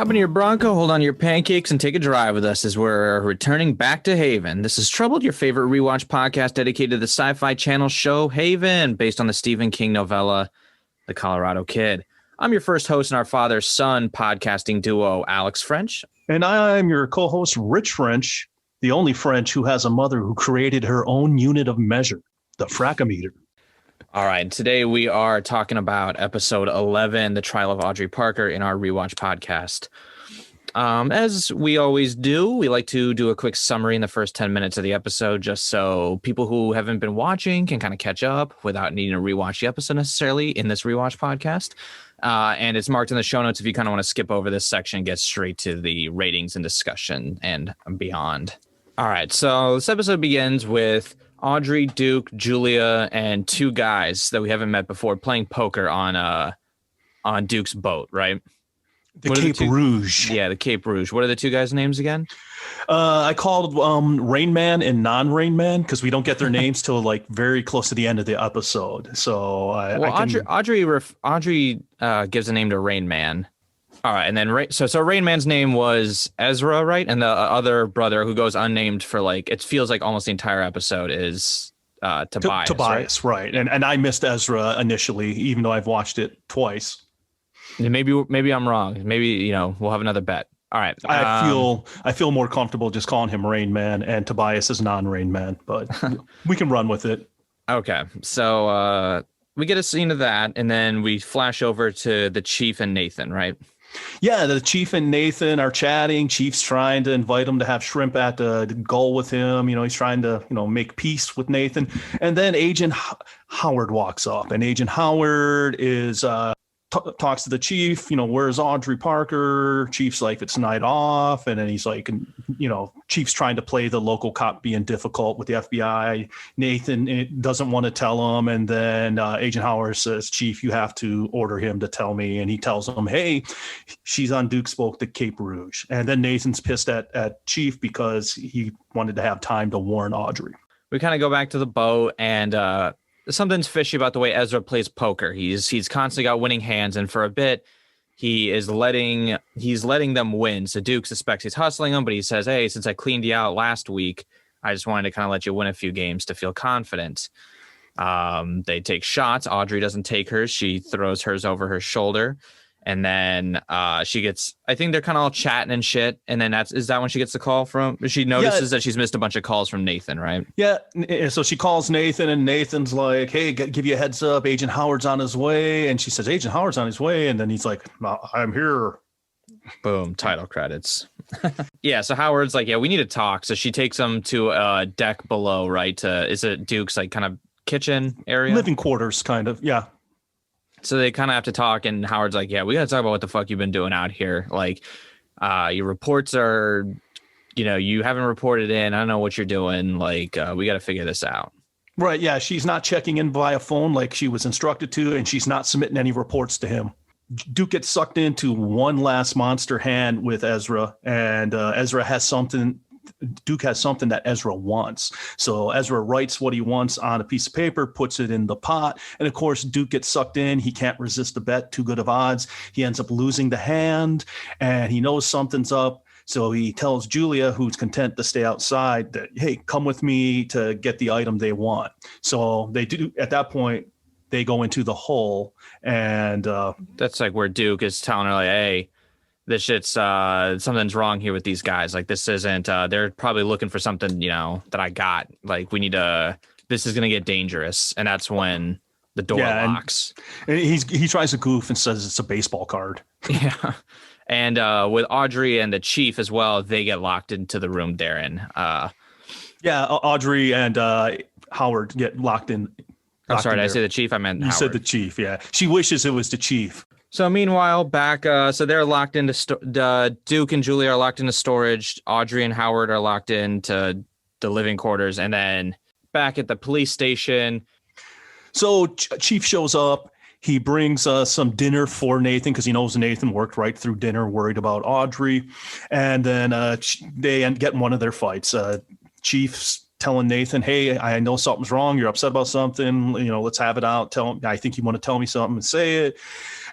Hop into your Bronco, hold on to your pancakes, and take a drive with us as we're returning back to Haven. This is Troubled, your favorite rewatch podcast dedicated to the Sci-Fi Channel show Haven, based on the Stephen King novella, The Colorado Kid. I'm your first host and our father-son podcasting duo, Alex French. And I'm your co-host, Rich French, the only French who has a mother who created her own unit of measure, the frackometer. All right, today we are talking about episode 11, The Trial of Audrey Parker, in our rewatch podcast. As we always do, we like to do a quick summary in the first 10 minutes of the episode, just so people who haven't been watching can kind of catch up without needing to rewatch the episode necessarily in this rewatch podcast. And it's marked in the show notes if you kind of want to skip over this section and get straight to the ratings and discussion and beyond. All right, so this episode begins with Audrey, Duke, Julia, and two guys that we haven't met before playing poker on Duke's boat, right? The Cape Rouge. Yeah, the Cape Rouge. What are the two guys' names again? I called Rain Man and Non-Rain Man because we don't get their names till like very close to the end of the episode. So Audrey gives a name to Rain Man. All right, and then so Rain Man's name was Ezra, right? And the other brother who goes unnamed for like it feels like almost the entire episode is Tobias. Tobias, right? And I missed Ezra initially, even though I've watched it twice. And maybe I'm wrong. Maybe we'll have another bet. All right. I feel more comfortable just calling him Rain Man and Tobias is Non-Rain Man, but we can run with it. Okay, so we get a scene of that, and then we flash over to the Chief and Nathan, right? Yeah, the Chief and Nathan are chatting. Chief's trying to invite him to have shrimp at the Gull with him. He's trying to, make peace with Nathan. And then Agent Howard walks up, and Agent Howard is talks to the Chief. Where's Audrey Parker? Chief's like, it's night off. And then he's like, Chief's trying to play the local cop being difficult with the FBI. Nathan doesn't want to tell him. And then Agent Howard says, Chief, you have to order him to tell me. And he tells him, hey, she's on Duke's boat, the Cape Rouge. And then Nathan's pissed at Chief because he wanted to have time to warn Audrey. We kind of go back to the boat, and something's fishy about the way Ezra plays poker. He's constantly got winning hands, and for a bit he's letting them win. So Duke suspects he's hustling them, but he says, hey, since I cleaned you out last week, I just wanted to kind of let you win a few games to feel confident. They take shots. Audrey doesn't take hers. She throws hers over her shoulder. And then she gets, I think they're kind of all chatting and shit. And then is that when she gets the call from, she notices that she's missed a bunch of calls from Nathan, right? Yeah. So she calls Nathan, and Nathan's like, hey, give you a heads up. Agent Howard's on his way. And she says, Agent Howard's on his way. And then he's like, I'm here. Boom. Title credits. Yeah. So Howard's like, yeah, we need to talk. So she takes him to a deck below, right? Is it Duke's like kind of kitchen area? Living quarters, kind of. Yeah. So they kind of have to talk, and Howard's like, yeah, we got to talk about what the fuck you've been doing out here. Like, your reports are, you haven't reported in. I don't know what you're doing. Like, we got to figure this out. Right. Yeah. She's not checking in via phone like she was instructed to, and she's not submitting any reports to him. Duke gets sucked into one last monster hand with Ezra, and Duke has something that Ezra wants. So Ezra writes what he wants on a piece of paper, puts it in the pot. And of course, Duke gets sucked in. He can't resist the bet. Too good of odds. He ends up losing the hand, and he knows something's up. So he tells Julia, who's content to stay outside, that, hey, come with me to get the item they want. So they do. At that point, they go into the hole, and that's like where Duke is telling her, like, hey, this shit's something's wrong here with these guys. Like, this isn't they're probably looking for something, that I got. Like, we need this is going to get dangerous. And that's when the door locks. And he tries to goof and says it's a baseball card. Yeah. And with Audrey and the Chief as well, they get locked into the room they're in. Audrey and Howard get locked in. I'm sorry, did I say the Chief? I meant you Howard. Said the Chief, yeah. She wishes it was the Chief. So meanwhile, back, so they're locked into Duke and Julia are locked into storage. Audrey and Howard are locked into the living quarters. And then back at the police station. So Chief shows up. He brings some dinner for Nathan because he knows Nathan worked right through dinner, worried about Audrey. And then they get in one of their fights. Chief telling Nathan, hey, I know something's wrong. You're upset about something. Let's have it out. I think you want to tell me something and say it.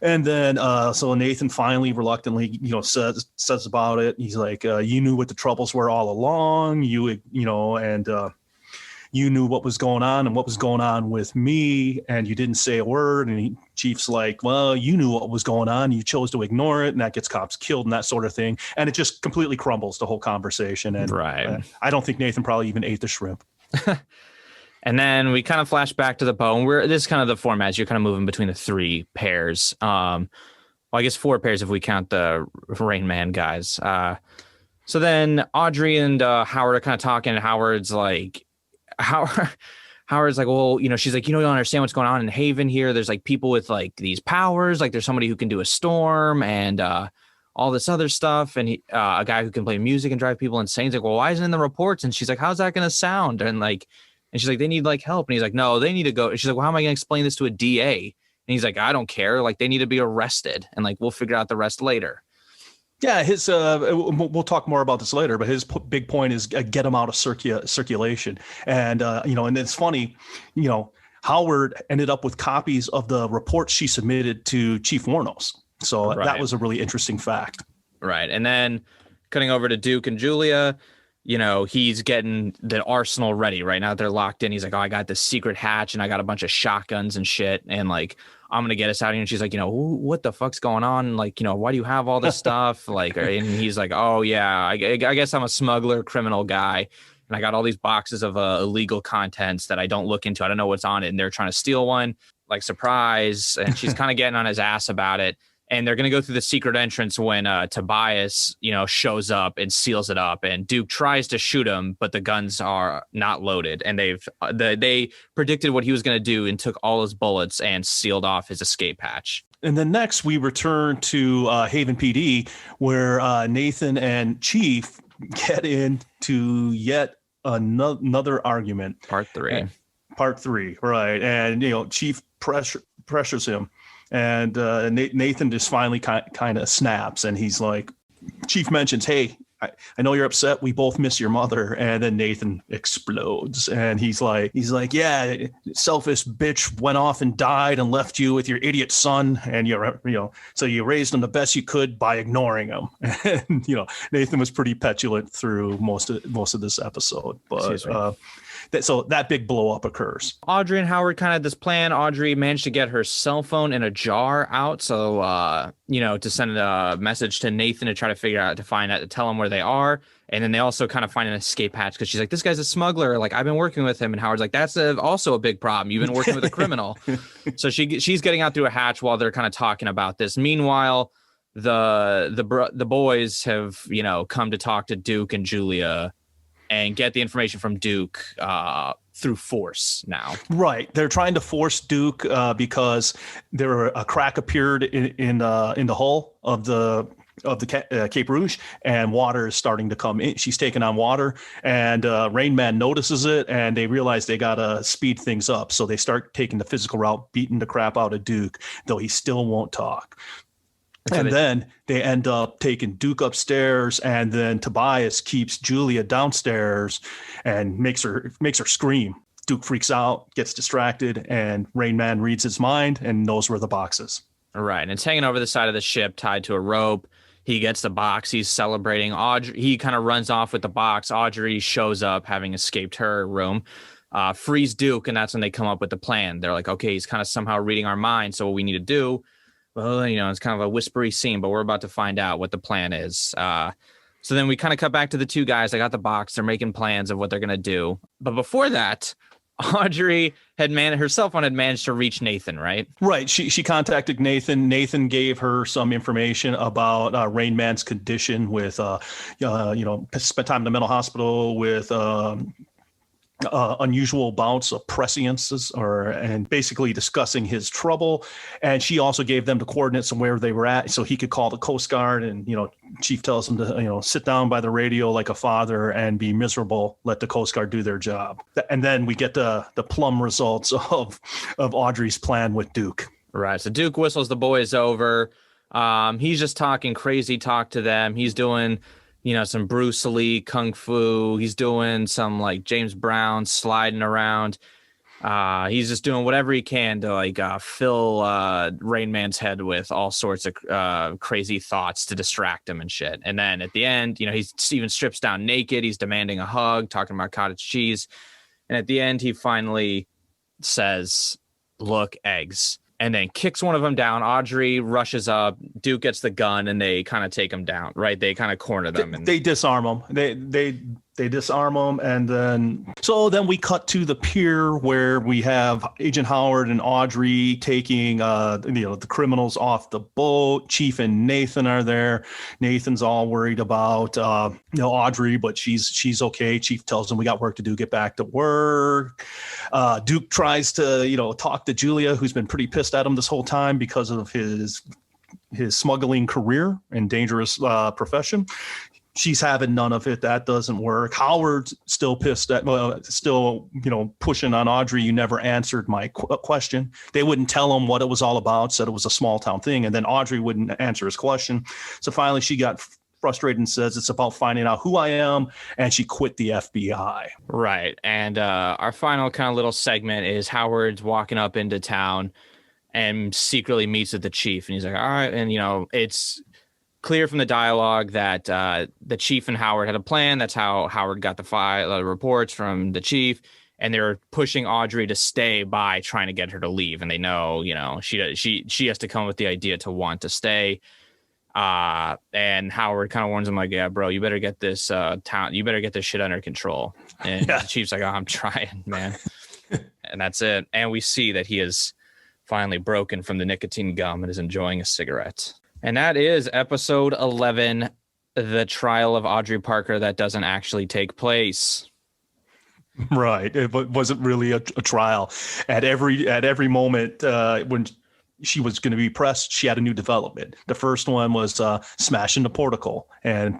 And then so Nathan finally reluctantly, says about it. He's like, you knew what the troubles were all along. You knew what was going on and what was going on with me, and you didn't say a word. And Chief's like, well, you knew what was going on. You chose to ignore it, and that gets cops killed and that sort of thing. And it just completely crumbles the whole conversation. And right. I don't think Nathan probably even ate the shrimp. And then we kind of flash back to the bow. And this is kind of the format. You're kind of moving between the three pairs. Well, I guess four pairs if we count the Rain Man guys. So then Audrey and Howard are kind of talking, and Howard's like, well, she's like, you don't understand what's going on in Haven here. There's like people with like these powers, like there's somebody who can do a storm and all this other stuff. And a guy who can play music and drive people insane. He's like, well, why isn't it in the reports? And she's like, how's that going to sound? And she's like, they need like help. And he's like, no, they need to go. And she's like, well, how am I going to explain this to a DA? And he's like, I don't care. Like they need to be arrested and like, we'll figure out the rest later. Yeah, his we'll talk more about this later, but his big point is get him out of circulation. And and it's funny, Howard ended up with copies of the reports she submitted to Chief Warnos. So that was a really interesting fact. Right. And then cutting over to Duke and Julia, he's getting the arsenal ready right now. They're locked in. He's like, oh, I got this secret hatch and I got a bunch of shotguns and shit. And like, I'm going to get us out of here. And she's like, what the fuck's going on? Like, why do you have all this stuff? Like, and he's like, oh yeah, I guess I'm a smuggler, criminal guy. And I got all these boxes of illegal contents that I don't look into. I don't know what's on it. And they're trying to steal one, like surprise. And she's kind of getting on his ass about it. And they're going to go through the secret entrance when Tobias, shows up and seals it up. And Duke tries to shoot him, but the guns are not loaded. And they predicted what he was going to do and took all his bullets and sealed off his escape hatch. And then next we return to Haven PD, where Nathan and Chief get into yet another argument. Part three, right. And, Chief pressures him. And Nathan just finally kind of snaps, and he's like, Chief mentions, hey, I know you're upset. We both miss your mother. And then Nathan explodes, and he's like, yeah, selfish bitch went off and died and left you with your idiot son. And so you raised him the best you could by ignoring him. And, Nathan was pretty petulant through most of this episode, but so that big blow up occurs. Audrey and Howard kind of had this plan. Audrey managed to get her cell phone in a jar out. So, to send a message to Nathan to try to to tell him where they are. And then they also kind of find an escape hatch because she's like, this guy's a smuggler. Like, I've been working with him. And Howard's like, that's also a big problem. You've been working with a criminal. So she's getting out through a hatch while they're kind of talking about this. Meanwhile, the boys have, come to talk to Duke and Julia and get the information from Duke through force now. Right. They're trying to force Duke because a crack appeared in the hull of the Cape Rouge, and water is starting to come in. She's taking on water, and Rain Man notices it, and they realize they got to speed things up. So they start taking the physical route, beating the crap out of Duke, though he still won't talk. Then they end up taking Duke upstairs, and then Tobias keeps Julia downstairs and makes her scream. Duke freaks out, gets distracted, and Rain Man reads his mind and knows where the box is. Right, and it's hanging over the side of the ship, tied to a rope. He gets the box. He's celebrating. Audrey, he kind of runs off with the box. Audrey shows up, having escaped her room. Frees Duke, and that's when they come up with the plan. They're like, okay, he's kind of somehow reading our minds, so what we need to do, well, it's kind of a whispery scene, but we're about to find out what the plan is. So then we kind of cut back to the two guys. They got the box. They're making plans of what they're going to do. But before that, Audrey her cell phone had managed to reach Nathan, right? Right. She contacted Nathan. Nathan gave her some information about Rain Man's condition with, spent time in the mental hospital with unusual bouts of presciences, and basically discussing his trouble. And she also gave them the coordinates of where they were at, so he could call the Coast Guard. And Chief tells him to sit down by the radio like a father and be miserable. Let the Coast Guard do their job. And then we get the plum results of Audrey's plan with Duke. Right. So Duke whistles the boys over. He's just talking crazy talk to them. He's doing some Bruce Lee kung fu. He's doing some like James Brown sliding around. He's just doing whatever he can to like fill Rain Man's head with all sorts of crazy thoughts to distract him and shit. And then at the end, he even strips down naked. He's demanding a hug, talking about cottage cheese. And at the end, he finally says, "Look, eggs." And then kicks one of them down. Audrey rushes up. Duke gets the gun, and they kind of take him down, right? They kind of corner them. They disarm them. They disarm them, and then we cut to the pier where we have Agent Howard and Audrey taking the criminals off the boat. Chief and Nathan are there. Nathan's all worried about Audrey, but she's okay. Chief tells him we got work to do. Get back to work. Duke tries to talk to Julia, who's been pretty pissed at him this whole time because of his smuggling career and dangerous profession. She's having none of it. That doesn't work. Howard's still pissed at, pushing on Audrey. You never answered my question. They wouldn't tell him what it was all about, said it was a small town thing. And then Audrey wouldn't answer his question. So finally she got frustrated and says it's about finding out who I am. And she quit the FBI. Right. And our final kind of little segment is Howard's walking up into town and secretly meets with the chief. And he's like, all right. And, it's clear from the dialogue that the chief and Howard had a plan. That's how Howard got the reports from the chief, and they're pushing Audrey to stay by trying to get her to leave. And they know, she has to come with the idea to want to stay. And Howard kind of warns him like, yeah, bro, you better get this you better get this shit under control. And the chief's like, oh, I'm trying, man. And that's it. And we see that he is finally broken from the nicotine gum and is enjoying a cigarette. And that is episode 11, The Trial of Audrey Parker, that doesn't actually take place. Right. It wasn't really a trial. At every moment when she was going to be pressed, she had a new development. The first one was smashing the portico and,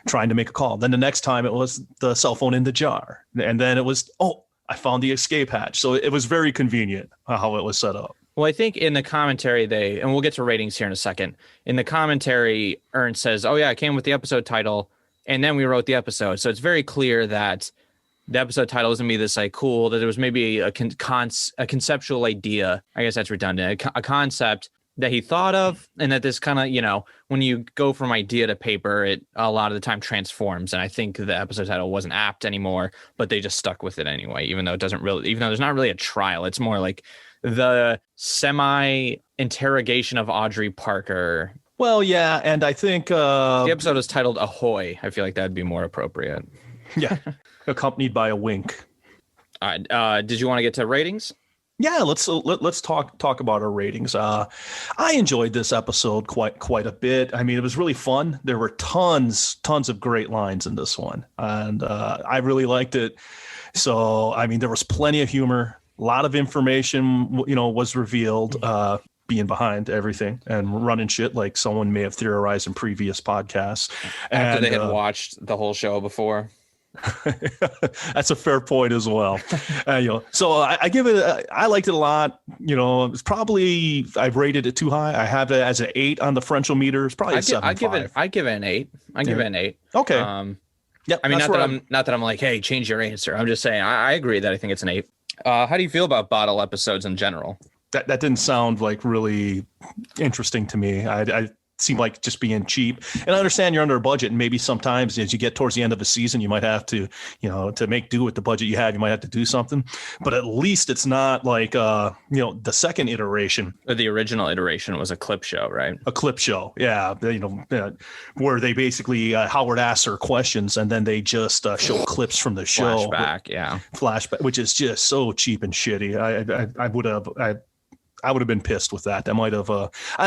trying to make a call. Then the next time it was the cell phone in the jar. And then it was, I found the escape hatch. So it was very convenient how it was set up. Well, I think in the commentary, and we'll get to ratings here in a second. In the commentary, Ernst says, oh, yeah, I came with the episode title, and then we wrote the episode. So it's very clear that the episode title isn't going to be this like cool, that there was maybe a conceptual idea. I guess that's redundant. A concept that he thought of, and that this kind of, when you go from idea to paper, it a lot of the time transforms. And I think the episode title wasn't apt anymore, but they just stuck with it anyway, even though there's not really a trial. It's more like the semi-interrogation of Audrey Parker. Well, yeah, and I think the episode is titled Ahoy. I feel like that'd be more appropriate. Yeah, accompanied by a wink. All right, did you want to get to ratings? Yeah, let's talk about our ratings. I enjoyed this episode quite a bit. I mean, it was really fun. There were tons of great lines in this one, and I really liked it. So, I mean, there was plenty of humor. A lot of information, was revealed, being behind everything and running shit like someone may have theorized in previous podcasts. After they had watched the whole show before. That's a fair point as well. So I give it, I liked it a lot. It's probably, I've rated it too high. I have it as an 8 on the Frenchometer. It's probably a 7.5. I give it an 8. I give it an 8. Okay. Yeah. I mean, not that I'm like, hey, change your answer. I'm just saying, I agree that I think it's an 8. How do you feel about bottle episodes in general? That didn't sound like really interesting to me. I seemed like just being cheap. And I understand you're under a budget, and maybe sometimes as you get towards the end of a season, you might have to, to make do with the budget you have, you might have to do something. But at least it's not like, the second iteration. The original iteration was a clip show, right? A clip show, yeah. Where they basically Howard asks her questions, and then they just show clips from the show. Flashback, which is just so cheap and shitty. I would have been pissed with that. That might have,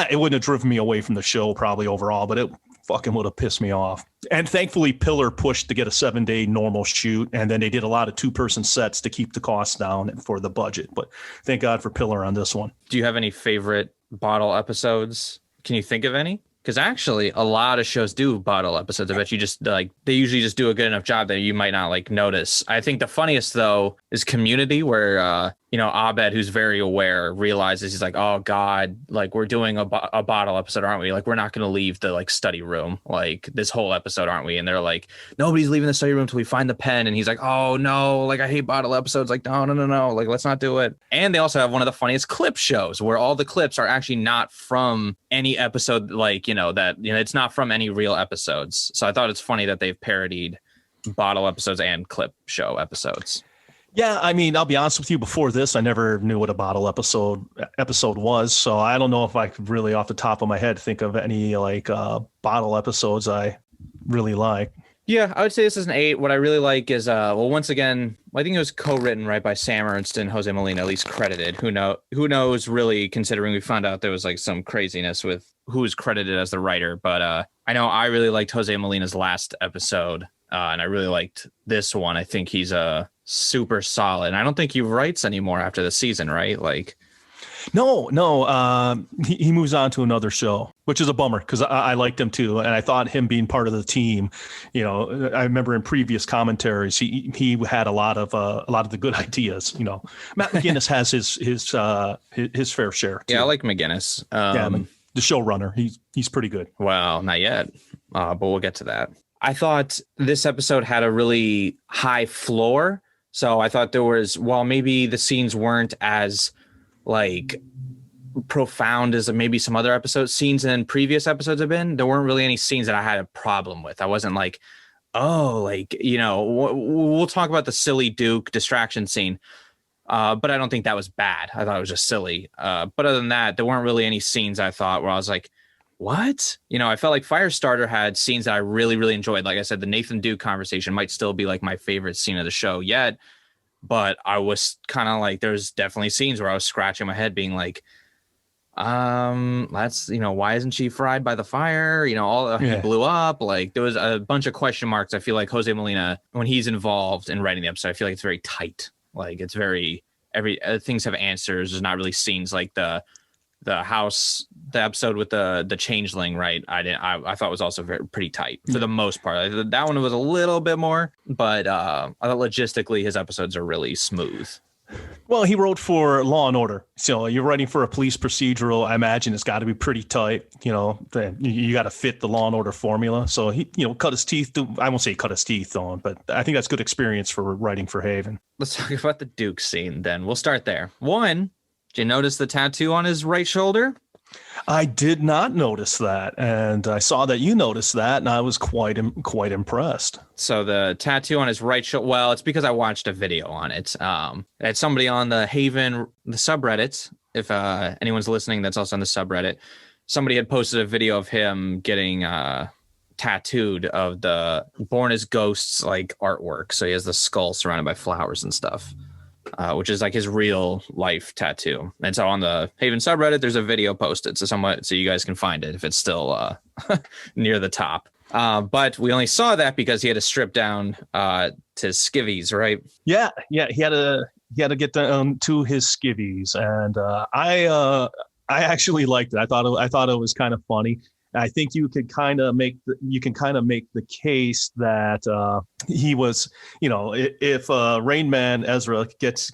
it wouldn't have driven me away from the show probably overall, but it fucking would have pissed me off. And thankfully, Pillar pushed to get a 7-day normal shoot, and then they did a lot of 2-person sets to keep the costs down for the budget. But thank God for Pillar on this one. Do you have any favorite bottle episodes? Can you think of any? Because actually, a lot of shows do bottle episodes. I bet you just they usually just do a good enough job that you might not notice. I think the funniest though is Community, where Abed, who's very aware, realizes he's like, oh God, like we're doing a bottle episode, aren't we? Like we're not going to leave the like study room like this whole episode, aren't we? And they're like, nobody's leaving the study room until we find the pen. And he's like, oh no, like I hate bottle episodes. Like no, like let's not do it. And they also have one of the funniest clip shows where all the clips are actually not from any episode, like it's not from any real episodes. So I thought it's funny that they've parodied bottle episodes and clip show episodes. Yeah, I mean, I'll be honest with you. Before this, I never knew what a bottle episode was, so I don't know if I could really, off the top of my head, think of any like bottle episodes I really like. Yeah, I would say this is an 8. What I really like is, once again, I think it was co-written right by Sam Ernst and Jose Molina, at least credited. Who knows? Really, considering we found out there was like some craziness with who was credited as the writer, but I know I really liked Jose Molina's last episode, and I really liked this one. I think he's super solid. And I don't think he writes anymore after the season, right? Like, no. He moves on to another show, which is a bummer because I liked him too, and I thought him being part of the team. I remember in previous commentaries he had a lot of the good ideas. Matt McGinnis has his fair share too. Yeah, I like McGinnis. The showrunner, he's pretty good. Well, not yet, but we'll get to that. I thought this episode had a really high floor. So I thought there was, while maybe the scenes weren't as like profound as maybe some other scenes in previous episodes have been, there weren't really any scenes that I had a problem with. I wasn't like, oh, like, we'll talk about the silly Duke distraction scene. But I don't think that was bad. I thought it was just silly. But other than that, there weren't really any scenes I thought where I was like, what? I felt like Firestarter had scenes that I really, really enjoyed. Like I said, the Nathan Duke conversation might still be like my favorite scene of the show yet. But I was kind of like, there's definitely scenes where I was scratching my head being like, that's, why isn't she fried by the fire? He blew up. Like there was a bunch of question marks. I feel like Jose Molina, when he's involved in writing the episode, I feel like it's very tight. Like it's very, things have answers. There's not really scenes like the episode with the changeling, right? I thought was also pretty tight for the most part. That one was a little bit more, but I thought logistically his episodes are really smooth. Well, he wrote for Law and Order, so you're writing for a police procedural. I imagine it's got to be pretty tight. You got to fit the Law and Order formula. So he, cut his teeth. I won't say cut his teeth on, but I think that's good experience for writing for Haven. Let's talk about the Duke scene. Then we'll start there. One. Did you notice the tattoo on his right shoulder? I did not notice that, and I saw that you noticed that, and I was quite impressed. So the tattoo on his right shoulder, well, it's because I watched a video on it. It's somebody on the Haven, the subreddit, if anyone's listening that's also on the subreddit, somebody had posted a video of him getting tattooed of the Born as Ghosts like artwork. So he has the skull surrounded by flowers and stuff. Which is like his real life tattoo. And so on the Haven subreddit, there's a video posted so you guys can find it if it's still near the top. But we only saw that because he had to strip down to his skivvies, right? Yeah. He had to get down to his skivvies, and I actually liked it. I thought it was kind of funny. I think you can kind of make the case that he was, if Rain Man Ezra gets,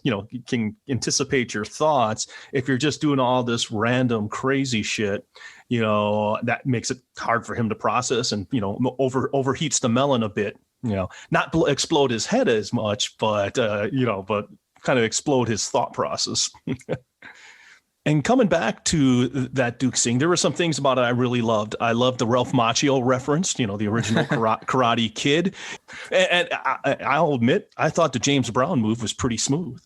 can anticipate your thoughts. If you're just doing all this random crazy shit, that makes it hard for him to process, and overheats the melon a bit. Not explode his head as much, but but kind of explode his thought process. And coming back to that Duke scene, there were some things about it I really loved. I loved the Ralph Macchio reference, the original Karate Kid. And I'll admit, I thought the James Brown move was pretty smooth.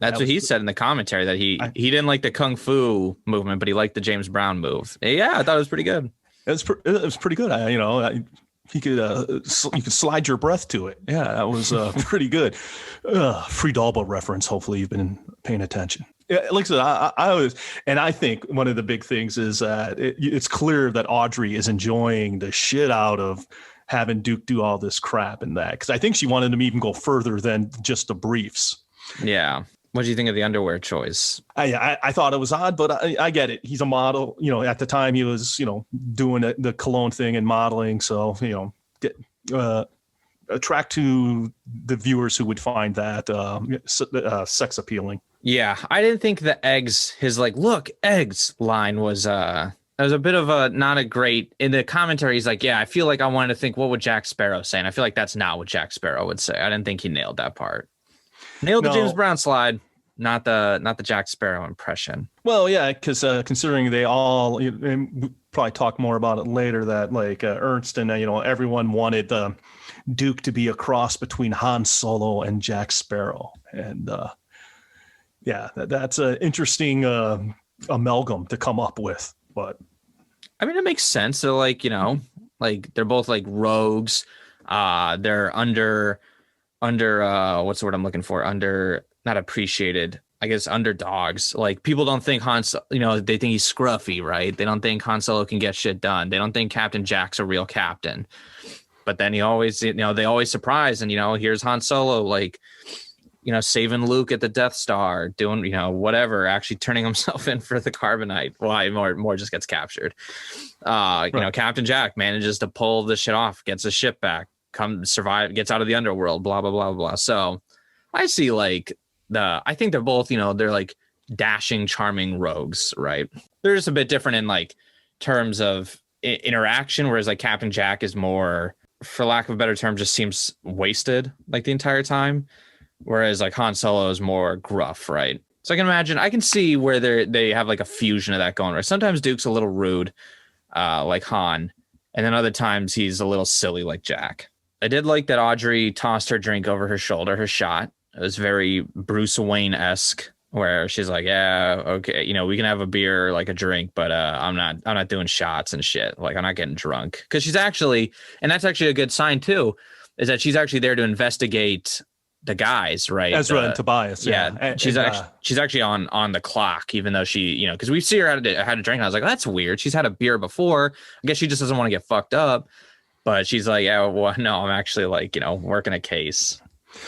That's what he said in the commentary, that he didn't like the Kung Fu movement, but he liked the James Brown move. Yeah, I thought it was pretty good. It was pretty good. You could slide your breath to it. Yeah, that was pretty good. Free Dalbo reference. Hopefully you've been paying attention. Yeah, like I said, I was, and I think one of the big things is that it's clear that Audrey is enjoying the shit out of having Duke do all this crap and that, because I think she wanted him even go further than just the briefs. Yeah. What do you think of the underwear choice? I thought it was odd, but I get it. He's a model. At the time he was, doing the cologne thing and modeling. So, attract to the viewers who would find that sex appealing. Yeah, I didn't think the eggs, his like, look, eggs line was it was a bit of a not a great in the commentary. He's like, yeah, I feel like I wanted to think, what would Jack Sparrow say? And I feel like that's not what Jack Sparrow would say. I didn't think he nailed that part. Nailed the James Brown slide, not the Jack Sparrow impression. Well, yeah, because considering they all, and we'll probably talk more about it later, that like Ernst and everyone wanted Duke to be a cross between Han Solo and Jack Sparrow, and that's an interesting amalgam to come up with. But I mean, it makes sense. So like like they're both like rogues. They're under what's the word I'm looking for? Under, not appreciated, I guess, underdogs. Like people don't think they think he's scruffy, right? They don't think Han Solo can get shit done. They don't think Captain Jack's a real captain. But then he always, they always surprise, and here's Han Solo like, saving Luke at the Death Star, doing, whatever, actually turning himself in for the carbonite. Why more just gets captured. Right. Captain Jack manages to pull this shit off, gets the ship back, survive, gets out of the underworld, blah, blah, blah, blah. So I see like I think they're both, they're like dashing, charming rogues, right? They're just a bit different in like terms of interaction, whereas like Captain Jack is more, for lack of a better term, just seems wasted like the entire time. Whereas like Han Solo is more gruff, right? So I can see where they have like a fusion of that going, right? Sometimes Duke's a little rude, like Han, and then other times he's a little silly like Jack. I did like that Audrey tossed her drink over her shoulder, her shot. It was very Bruce Wayne-esque, where she's like, yeah, okay, we can have a beer or like a drink, but I'm not doing shots and shit. Like, I'm not getting drunk. Because she's actually, and that's actually a good sign too, is that she's actually there to investigate the guys, right? Ezra and Tobias. Yeah. And she's actually on the clock, even though she, because we see her had a drink. And I was like, that's weird. She's had a beer before. I guess she just doesn't want to get fucked up. But she's like, yeah, well, no, I'm actually like, working a case.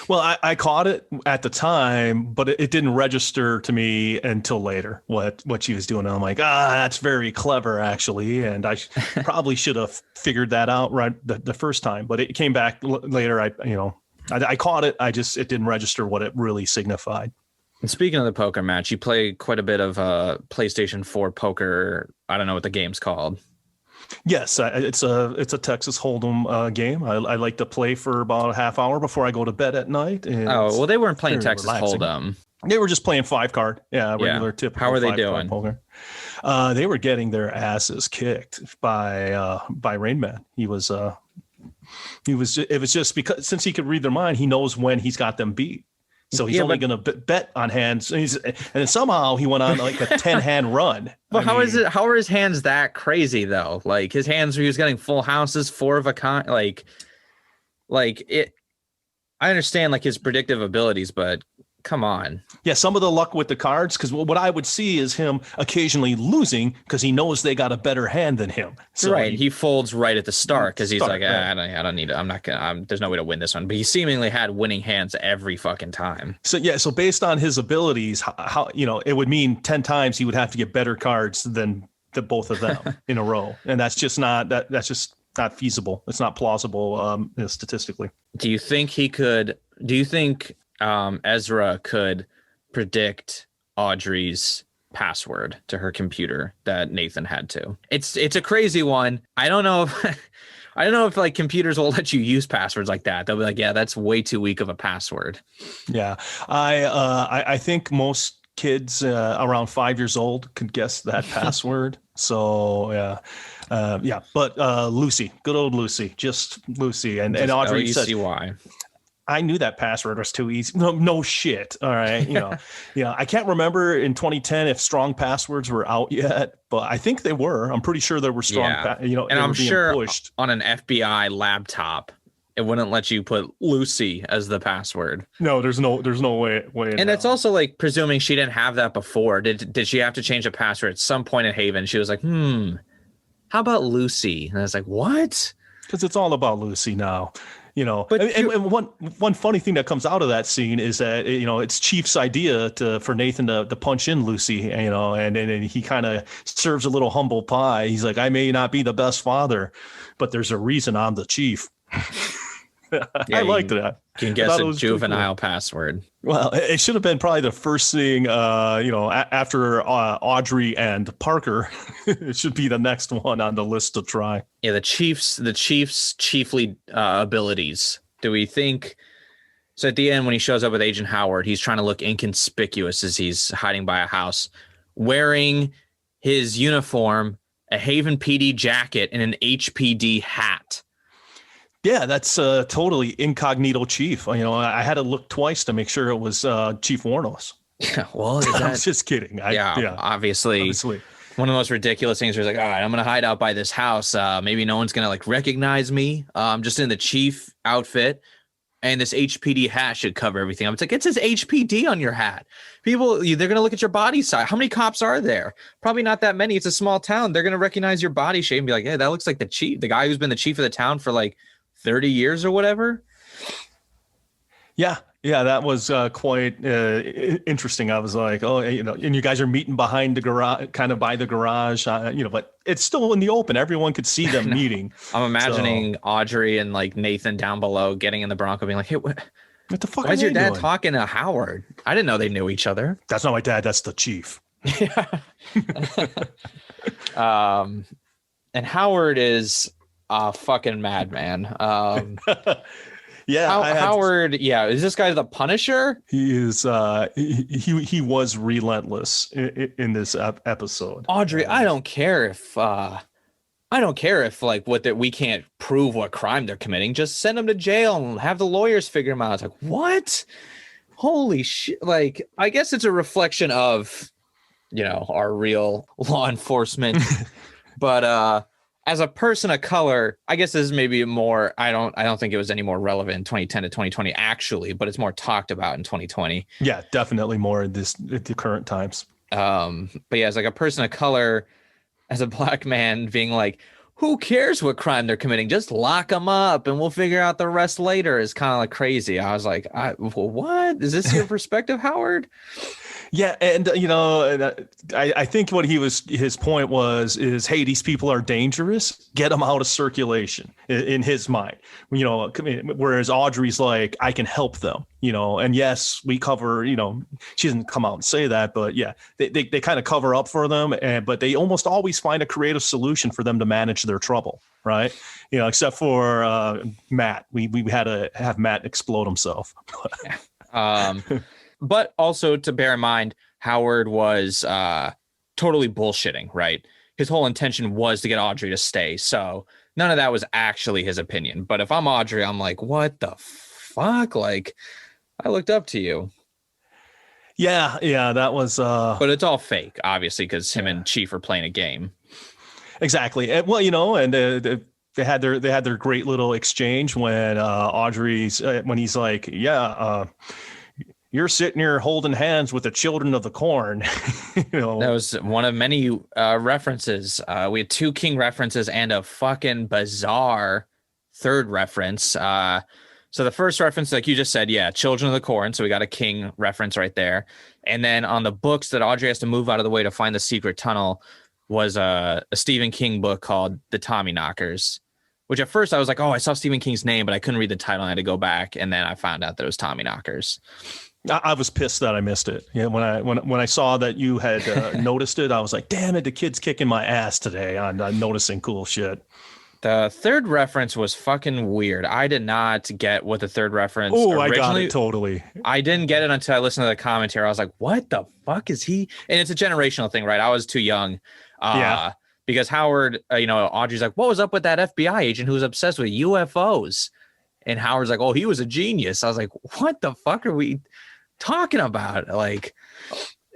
Well, I caught it at the time, but it didn't register to me until later what she was doing. And I'm like, that's very clever, actually. And I probably should have figured that out right the first time. But it came back later. I caught it. It didn't register what it really signified. And speaking of the poker match, you play quite a bit of PlayStation 4 poker. I don't know what the game's called. Yes, it's a Texas Hold'em game. I like to play for about a half hour before I go to bed at night. Well, they weren't playing Texas Hold'em. They were just playing 5-card. Yeah, regular typical. How are they doing? Poker. They were getting their asses kicked by Rain Man. It was just because, since he could read their mind, he knows when he's got them beat. So he's only going to bet on hands. And then somehow he went on like a 10-hand run. But how are his hands that crazy though? Like his hands, he was getting full houses, 4 of a kind. Like it. I understand like his predictive abilities, but come on. Yeah, some of the luck with the cards, because what I would see is him occasionally losing because he knows they got a better hand than him. So right, he folds right at the start because he's like, I don't need it. I'm not gonna. There's no way to win this one. But he seemingly had winning hands every fucking time. So yeah, so based on his abilities, how it would mean 10 times he would have to get better cards than the both of them in a row, and that's just not not feasible. It's not plausible statistically. Do you think he could? Do you think Ezra could predict Audrey's password to her computer that Nathan had to? It's a crazy one. I don't know if like computers will let you use passwords like that. They'll be like, yeah, that's way too weak of a password. Yeah, I think most kids around 5 years old could guess that password. So yeah. But Lucy, good old Lucy, just Lucy, and Audrey said, why. I knew that password was too easy. No shit. All right. I can't remember in 2010 if strong passwords were out yet, but I think they were. I'm pretty sure there were strong, and I'm sure pushed on an FBI laptop, it wouldn't let you put Lucy as the password. No, there's no way. And it's also like presuming she didn't have that before. Did she have to change a password at some point in Haven? She was like, how about Lucy? And I was like, what? Because it's all about Lucy now. But and one funny thing that comes out of that scene is that it's Chief's idea for Nathan to punch in Lucy, and he kind of serves a little humble pie. He's like, I may not be the best father, but there's a reason I'm the chief. Yeah, I liked that. You can I guess thought it a was pretty cool. juvenile password. Well, it should have been probably the first thing, after Audrey and Parker. It should be the next one on the list to try. Yeah, the Chiefs' chiefly abilities. Do we think so? At the end, when he shows up with Agent Howard, he's trying to look inconspicuous as he's hiding by a house, wearing his uniform, a Haven PD jacket, and an HPD hat. Yeah, that's totally incognito chief. I had to look twice to make sure it was Chief Warnos. Yeah, well, I was just kidding. Obviously. One of the most ridiculous things was like, all right, I'm going to hide out by this house. Maybe no one's going to like recognize me. I'm just in the chief outfit, and this HPD hat should cover everything. It's like, it says HPD on your hat. People, they're going to look at your body size. How many cops are there? Probably not that many. It's a small town. They're going to recognize your body shape and be like, yeah, that looks like the chief, the guy who's been the chief of the town for like 30 years or whatever. Yeah, that was quite interesting. I was like, oh, and you guys are meeting behind the garage, kind of by the garage, but it's still in the open. Everyone could see them meeting. I'm imagining Audrey and like Nathan down below getting in the Bronco being like, hey, what the fuck? Why is your dad talking to Howard? I didn't know they knew each other. That's not my dad. That's the chief. Yeah. And Howard is a fucking madman. Yeah, Howard. Yeah, is this guy the Punisher? He is. He was relentless in this episode. Audrey, I don't care if like we can't prove what crime they're committing. Just send them to jail and have the lawyers figure them out. It's like, what? Holy shit! Like, I guess it's a reflection of, our real law enforcement, but as a person of color, I guess this is maybe more, I don't think it was any more relevant in 2010 to 2020 actually, but it's more talked about in 2020. Yeah, definitely more at the current times. But yeah, as like a person of color, as a black man being like, who cares what crime they're committing? Just lock them up and we'll figure out the rest later is kind of like crazy. I was like, what? Is this your perspective, Howard? Yeah, and I think what his point is, hey, these people are dangerous. Get them out of circulation in his mind. Whereas Audrey's like, I can help them. And yes, we cover. She doesn't come out and say that, but yeah, they kind of cover up for them, but they almost always find a creative solution for them to manage their trouble, right? Except for Matt, we had to have Matt explode himself. But also to bear in mind, Howard was totally bullshitting, right? His whole intention was to get Audrey to stay. So none of that was actually his opinion. But if I'm Audrey, I'm like, what the fuck? Like, I looked up to you. Yeah, that was... But it's all fake, obviously, because him and Chief are playing a game. Exactly. And, well, and they had their great little exchange when when he's like, yeah, you're sitting here holding hands with the children of the corn. That was one of many references. We had 2 King references and a fucking bizarre third reference. So the first reference, like you just said, yeah, children of the corn. So we got a King reference right there. And then on the books that Audrey has to move out of the way to find the secret tunnel was a Stephen King book called The Tommyknockers, which at first I was like, oh, I saw Stephen King's name, but I couldn't read the title. I had to go back. And then I found out that it was Tommyknockers. I was pissed that I missed it. Yeah, when I saw that you had noticed it, I was like, "Damn it, the kid's kicking my ass today on noticing cool shit." The third reference was fucking weird. I did not get what the third reference. Oh, I got it totally. I didn't get it until I listened to the commentary. I was like, "What the fuck is he?" And it's a generational thing, right? I was too young. Yeah. Because Howard, Audrey's like, "What was up with that FBI agent who was obsessed with UFOs?" And Howard's like, "Oh, he was a genius." I was like, "What the fuck are we talking about? Like,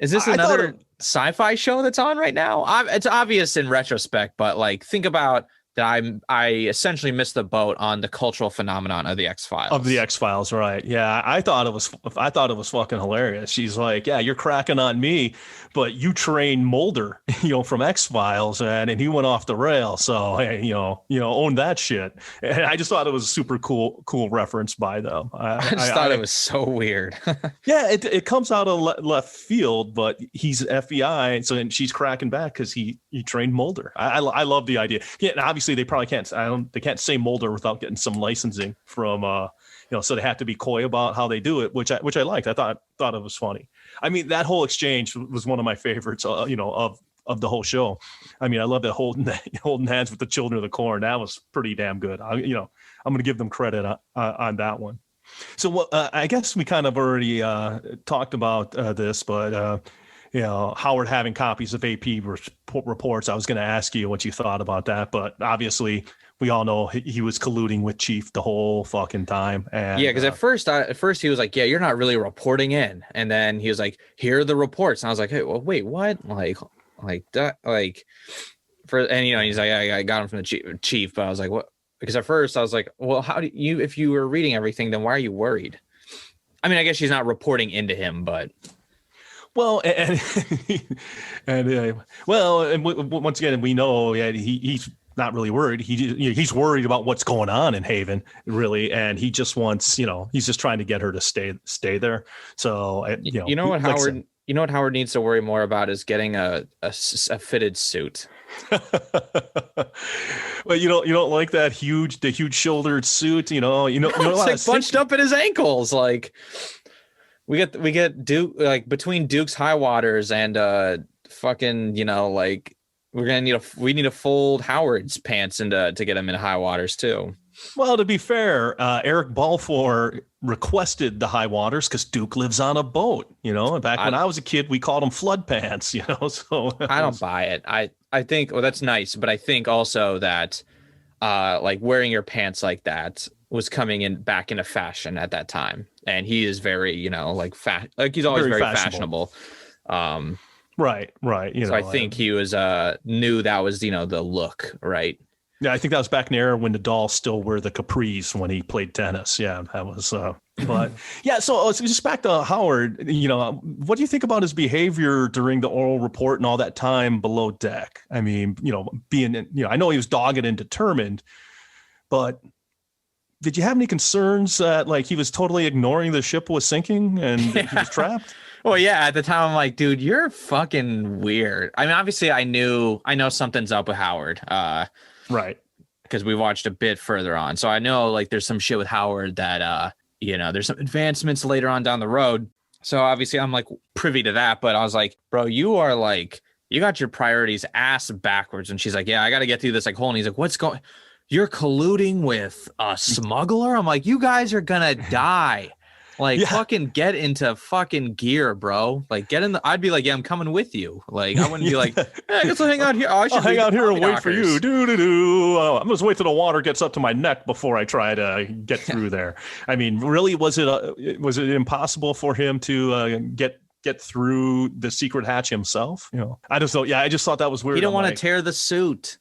is this another sci-fi show that's on right now?" It's obvious in retrospect, but like, think about that. I essentially missed the boat on the cultural phenomenon of the X-Files. Right? Yeah, I thought it was fucking hilarious. She's like, "Yeah, you're cracking on me, but you trained Mulder, from X-Files, and he went off the rail. So hey, own that shit." And I just thought it was a super cool reference by them. I just thought it was so weird. Yeah, it comes out of left field, but he's FBI, and she's cracking back because he trained Mulder. I love the idea. Yeah, and obviously obviously they probably can't. They can't say Mulder without getting some licensing from. So they have to be coy about how they do it, which I liked. I thought it was funny. I mean, that whole exchange was one of my favorites. Of the whole show. I mean, I love that holding hands with the children of the corn. That was pretty damn good. I'm going to give them credit on that one. So I guess we kind of already talked about this, but Howard having copies of AP reports. I was going to ask you what you thought about that, but obviously we all know he was colluding with Chief the whole fucking time. And yeah, because at first he was like, "Yeah, you're not really reporting in," and then he was like, "Here are the reports," and I was like, "Hey, well, wait, what?" Like that, he's like, I got him from the chief, but I was like, what? Because at first I was like, well, how do you, if you were reading everything, then why are you worried? I mean, I guess she's not reporting into him, but well, and once again, we know he's not really worried. He's worried about what's going on in Haven, really, and he just wants, he's just trying to get her to stay there. So you know what, Howard. You know what Howard needs to worry more about is getting a fitted suit. Well, you don't like the huge shouldered suit, it's like bunched up at his ankles. Like we get Duke, like between Duke's high waters and fucking, we need to fold Howard's pants to get him in high waters too. Well, to be fair, Eric Balfour requested the high waters because Duke lives on a boat, and back when I was a kid, we called them flood pants, so I don't buy it. I think, well, that's nice. But I think also that like wearing your pants like that was coming back into fashion at that time. And he is very, he's always very fashionable. Right. So I think he was knew that was, the look, right? Yeah, I think that was back in the era when the dolls still wore the capris when he played tennis. Yeah, that was. But yeah, so just back to Howard. What do you think about his behavior during the oral report and all that time below deck? I mean, being, I know he was dogged and determined, but did you have any concerns that like he was totally ignoring the ship was sinking and he was trapped? Well, yeah, at the time I'm like, dude, you're fucking weird. I mean, obviously I know something's up with Howard. Right. Because we watched a bit further on. So I know like there's some shit with Howard that, there's some advancements later on down the road. So obviously I'm like privy to that. But I was like, bro, you got your priorities ass backwards. And she's like, yeah, I got to get through this like hole. And he's like, you're colluding with a smuggler? I'm like, you guys are going to die. Like, fucking get into fucking gear, bro. Like, I'd be like, yeah, I'm coming with you. Like, I wouldn't be like, I guess I'll hang out here. I'll hang out here and wait for you. I'm just wait till the water gets up to my neck before I try to get through there. I mean, really, was it impossible for him to get through the secret hatch himself? I just don't. Yeah, I just thought that was weird. He don't want to tear the suit.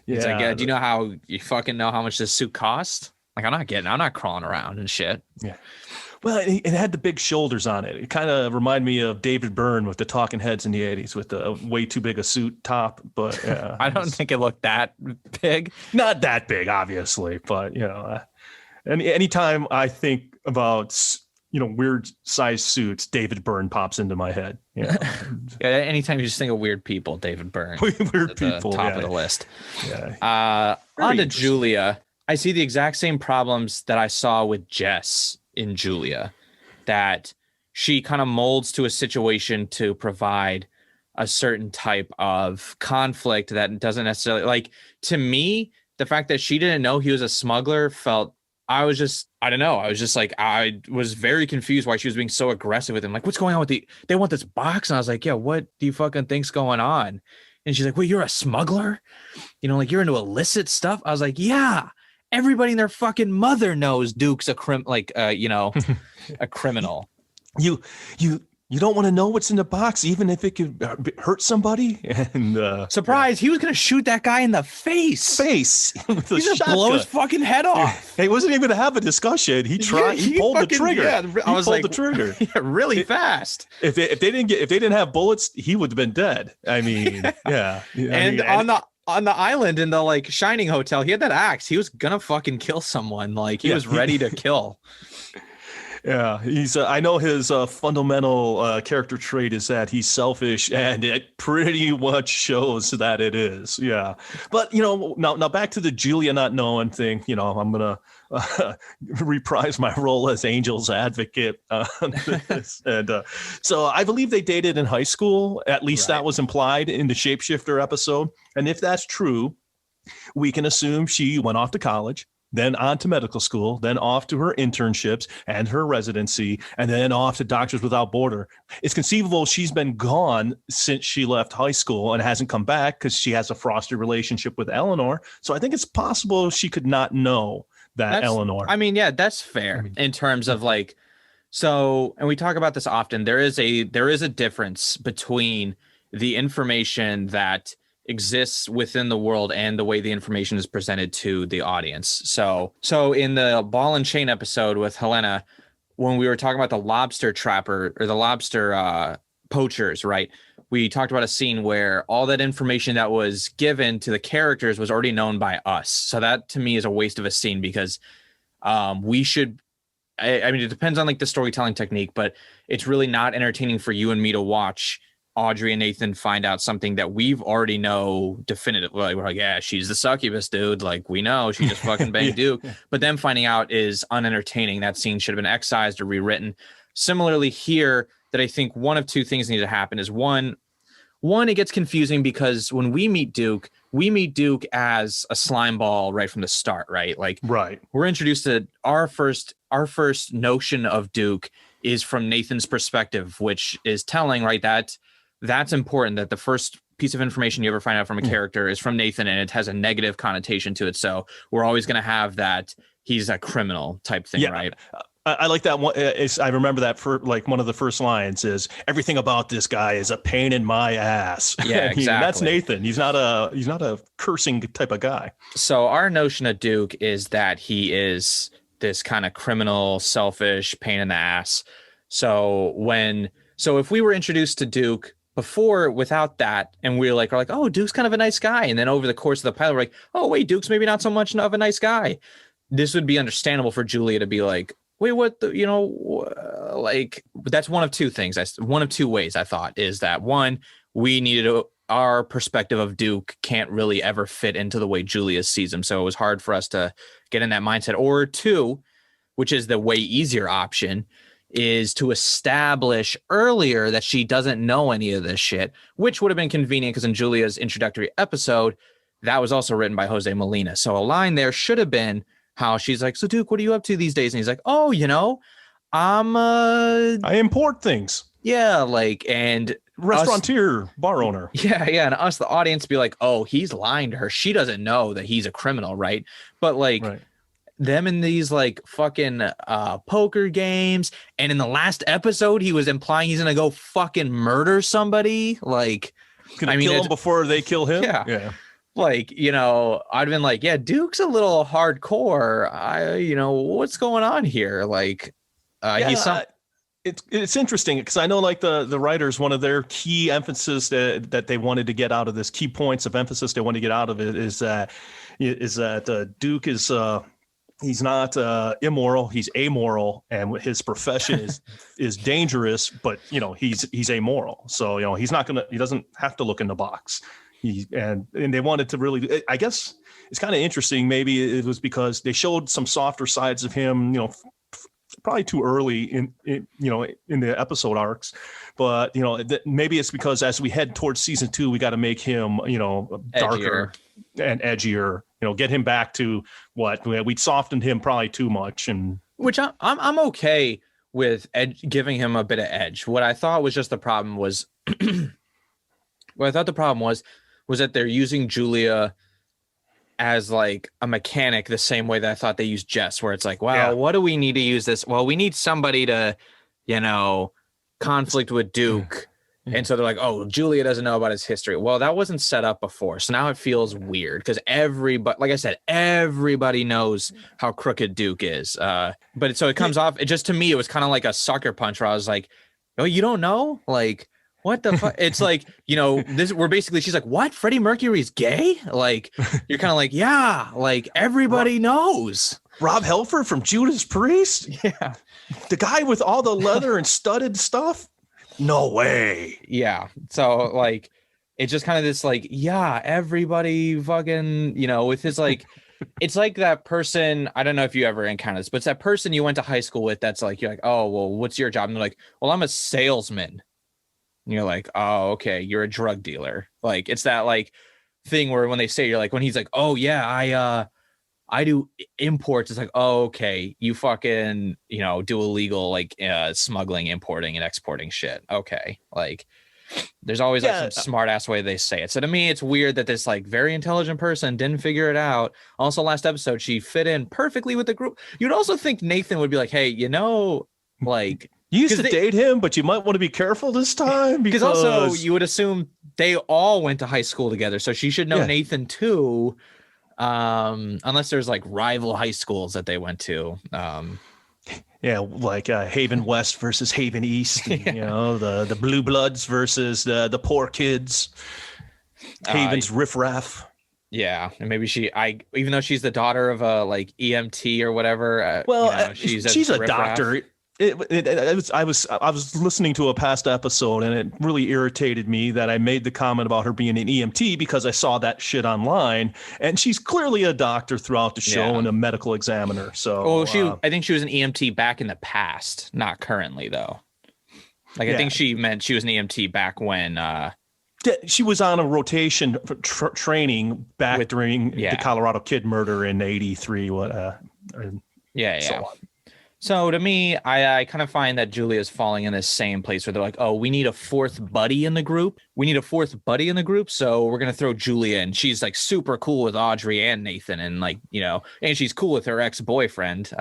Yeah. It's like, do you fucking know how much this suit cost? Like, I'm not crawling around and shit. Yeah. Well, it had the big shoulders on it. It kind of reminded me of David Byrne with the Talking Heads in the 80s with the way too big a suit top. But I don't think it looked that big. Not that big, obviously. But, anytime I think about, weird size suits, David Byrne pops into my head. Yeah, anytime you just think of weird people, David Byrne. Weird people. Top of the list. Yeah. On to Julia. I see the exact same problems that I saw with Jess in Julia, that she kind of molds to a situation to provide a certain type of conflict that doesn't necessarily, like, to me, the fact that she didn't know he was a smuggler I was very confused why she was being so aggressive with him. Like, what's going on with they want this box? And I was like, yeah, what do you fucking think's going on? And she's like, wait, you're a smuggler? Like you're into illicit stuff? I was like, yeah. Everybody and their fucking mother knows Duke's a a criminal. You don't want to know what's in the box, even if it could hurt somebody. And surprise, he was gonna shoot that guy in the face. With He's gonna blow his fucking head off. He wasn't even to have a discussion. He tried. He pulled the trigger. Yeah, I pulled the trigger. Yeah, really fast. If they didn't have bullets, he would have been dead. I mean, yeah. On the island in the like Shining Hotel, he had that axe. He was gonna fucking kill someone. Like he was ready to kill. Yeah, he's. I know his fundamental character trait is that he's selfish, and it pretty much shows that it is. Yeah, but now back to the Julia not knowing thing. I'm gonna reprise my role as Angel's advocate on this, and so I believe they dated in high school. At least that was implied in the Shapeshifter episode, and if that's true, we can assume she went off to college, then on to medical school, then off to her internships and her residency, and then off to Doctors Without Border. It's conceivable she's been gone since she left high school and hasn't come back because she has a frosty relationship with Eleanor. So I think it's possible she could not know that Eleanor. I mean, yeah, that's fair in terms of like, so, and we talk about this often. There is a difference between the information that exists within the world and the way the information is presented to the audience. So in the Ball and Chain episode with Helena, when we were talking about the lobster trapper or the lobster poachers, right? We talked about a scene where all that information that was given to the characters was already known by us. So that to me is a waste of a scene because we should, I mean, it depends on like the storytelling technique, but it's really not entertaining for you and me to watch Audrey and Nathan find out something that we've already know definitively. Like, we're like, yeah, she's the succubus, dude. Like, we know she just fucking banged Duke. But them finding out is unentertaining. That scene should have been excised or rewritten. Similarly here, that I think one of two things need to happen is one, it gets confusing because when we meet Duke as a slime ball right from the start, right? Like, we're introduced to our first notion of Duke is from Nathan's perspective, which is telling, right? That's important, that the first piece of information you ever find out from a character is from Nathan and it has a negative connotation to it. So we're always going to have that he's a criminal type thing, right? I like that one. I remember that for like one of the first lines is everything about this guy is a pain in my ass. Yeah, exactly. That's Nathan. He's not a cursing type of guy. So our notion of Duke is that he is this kind of criminal, selfish, pain in the ass. So if we were introduced to Duke before without that, and we're like, oh, Duke's kind of a nice guy, and then over the course of the pilot, we're like, oh wait, Duke's maybe not so much of a nice guy. This would be understandable for Julia to be like, wait, what? Like, that's one of two things. One of two ways I thought is that one, we needed our perspective of Duke can't really ever fit into the way Julia sees him, so it was hard for us to get in that mindset. Or two, which is the way easier option, is to establish earlier that she doesn't know any of this shit, which would have been convenient because in Julia's introductory episode, that was also written by Jose Molina. So a line there should have been how she's like, so Duke, what are you up to these days? And he's like, oh, I import things. Yeah, like, and restaurateur, bar owner. Yeah, and us, the audience, be like, oh, he's lying to her. She doesn't know that he's a criminal, right? But like, them in these like fucking poker games, and in the last episode he was implying he's gonna go fucking murder somebody. Like, kill him before they kill him. Yeah. Like, I'd been like, yeah, Duke's a little hardcore. What's going on here? Like, it's interesting because I know like the writers, one of their key emphasis that they wanted to get out of this, key points of emphasis they wanted to get out of it is that Duke is he's not immoral, he's amoral, and his profession is dangerous, but he's amoral. So he doesn't have to look in the box. And they wanted to really, I guess it's kind of interesting. Maybe it was because they showed some softer sides of him, probably too early in the episode arcs, but maybe it's because as we head towards season 2, we got to make him darker and edgier. Get him back to what we'd softened him probably too much, and which I'm okay with giving him a bit of edge. What I thought was just the problem was, was that they're using Julia as like a mechanic the same way that I thought they used Jess, where it's like, wow, what do we need to use this? Well, we need somebody to, conflict with Duke. And so they're like, oh, Julia doesn't know about his history. Well, that wasn't set up before. So now it feels weird because everybody, like I said, everybody knows how crooked Duke is. But so it comes off, to me, it was kind of like a sucker punch where I was like, oh, you don't know? Like, what the fuck? It's like, she's like, what? Freddie Mercury's gay? Like, you're kind of like, yeah, like everybody knows. Rob Halford from Judas Priest? Yeah. The guy with all the leather and studded stuff? No way. Yeah. So like, it's just kind of this like, yeah, everybody fucking, with his like, it's like that person. I don't know if you ever encountered this, but it's that person you went to high school with. That's like, you're like, oh, well, what's your job? And they're like, well, I'm a salesman. And you're like, oh, okay, you're a drug dealer. Like, it's that like thing where when they say, you're like, when he's like, oh yeah, I do imports. It's like, oh, okay, you fucking, do illegal like smuggling, importing, and exporting shit. Okay, like there's always like some smart ass way they say it. So to me, it's weird that this like very intelligent person didn't figure it out. Also, last episode, she fit in perfectly with the group. You'd also think Nathan would be like, hey, like you used to date him, but you might want to be careful this time because also you would assume they all went to high school together, so she should know Nathan too. Unless there's like rival high schools that they went to. Like Haven West versus Haven East, the Blue Bloods versus the poor kids, Haven's riffraff. Yeah, and maybe even though she's the daughter of a like EMT or whatever. She's a doctor. I was listening to a past episode, and it really irritated me that I made the comment about her being an EMT because I saw that shit online, and she's clearly a doctor throughout the show and a medical examiner. So, I think she was an EMT back in the past, not currently though. Like I think she meant she was an EMT back when. She was on a rotation for training back during the Colorado Kid murder in '83. So to me, I kind of find that Julia is falling in the same place where they're like, oh, we need a fourth buddy in the group. So we're going to throw Julia in. She's like super cool with Audrey and Nathan and like, and she's cool with her ex-boyfriend.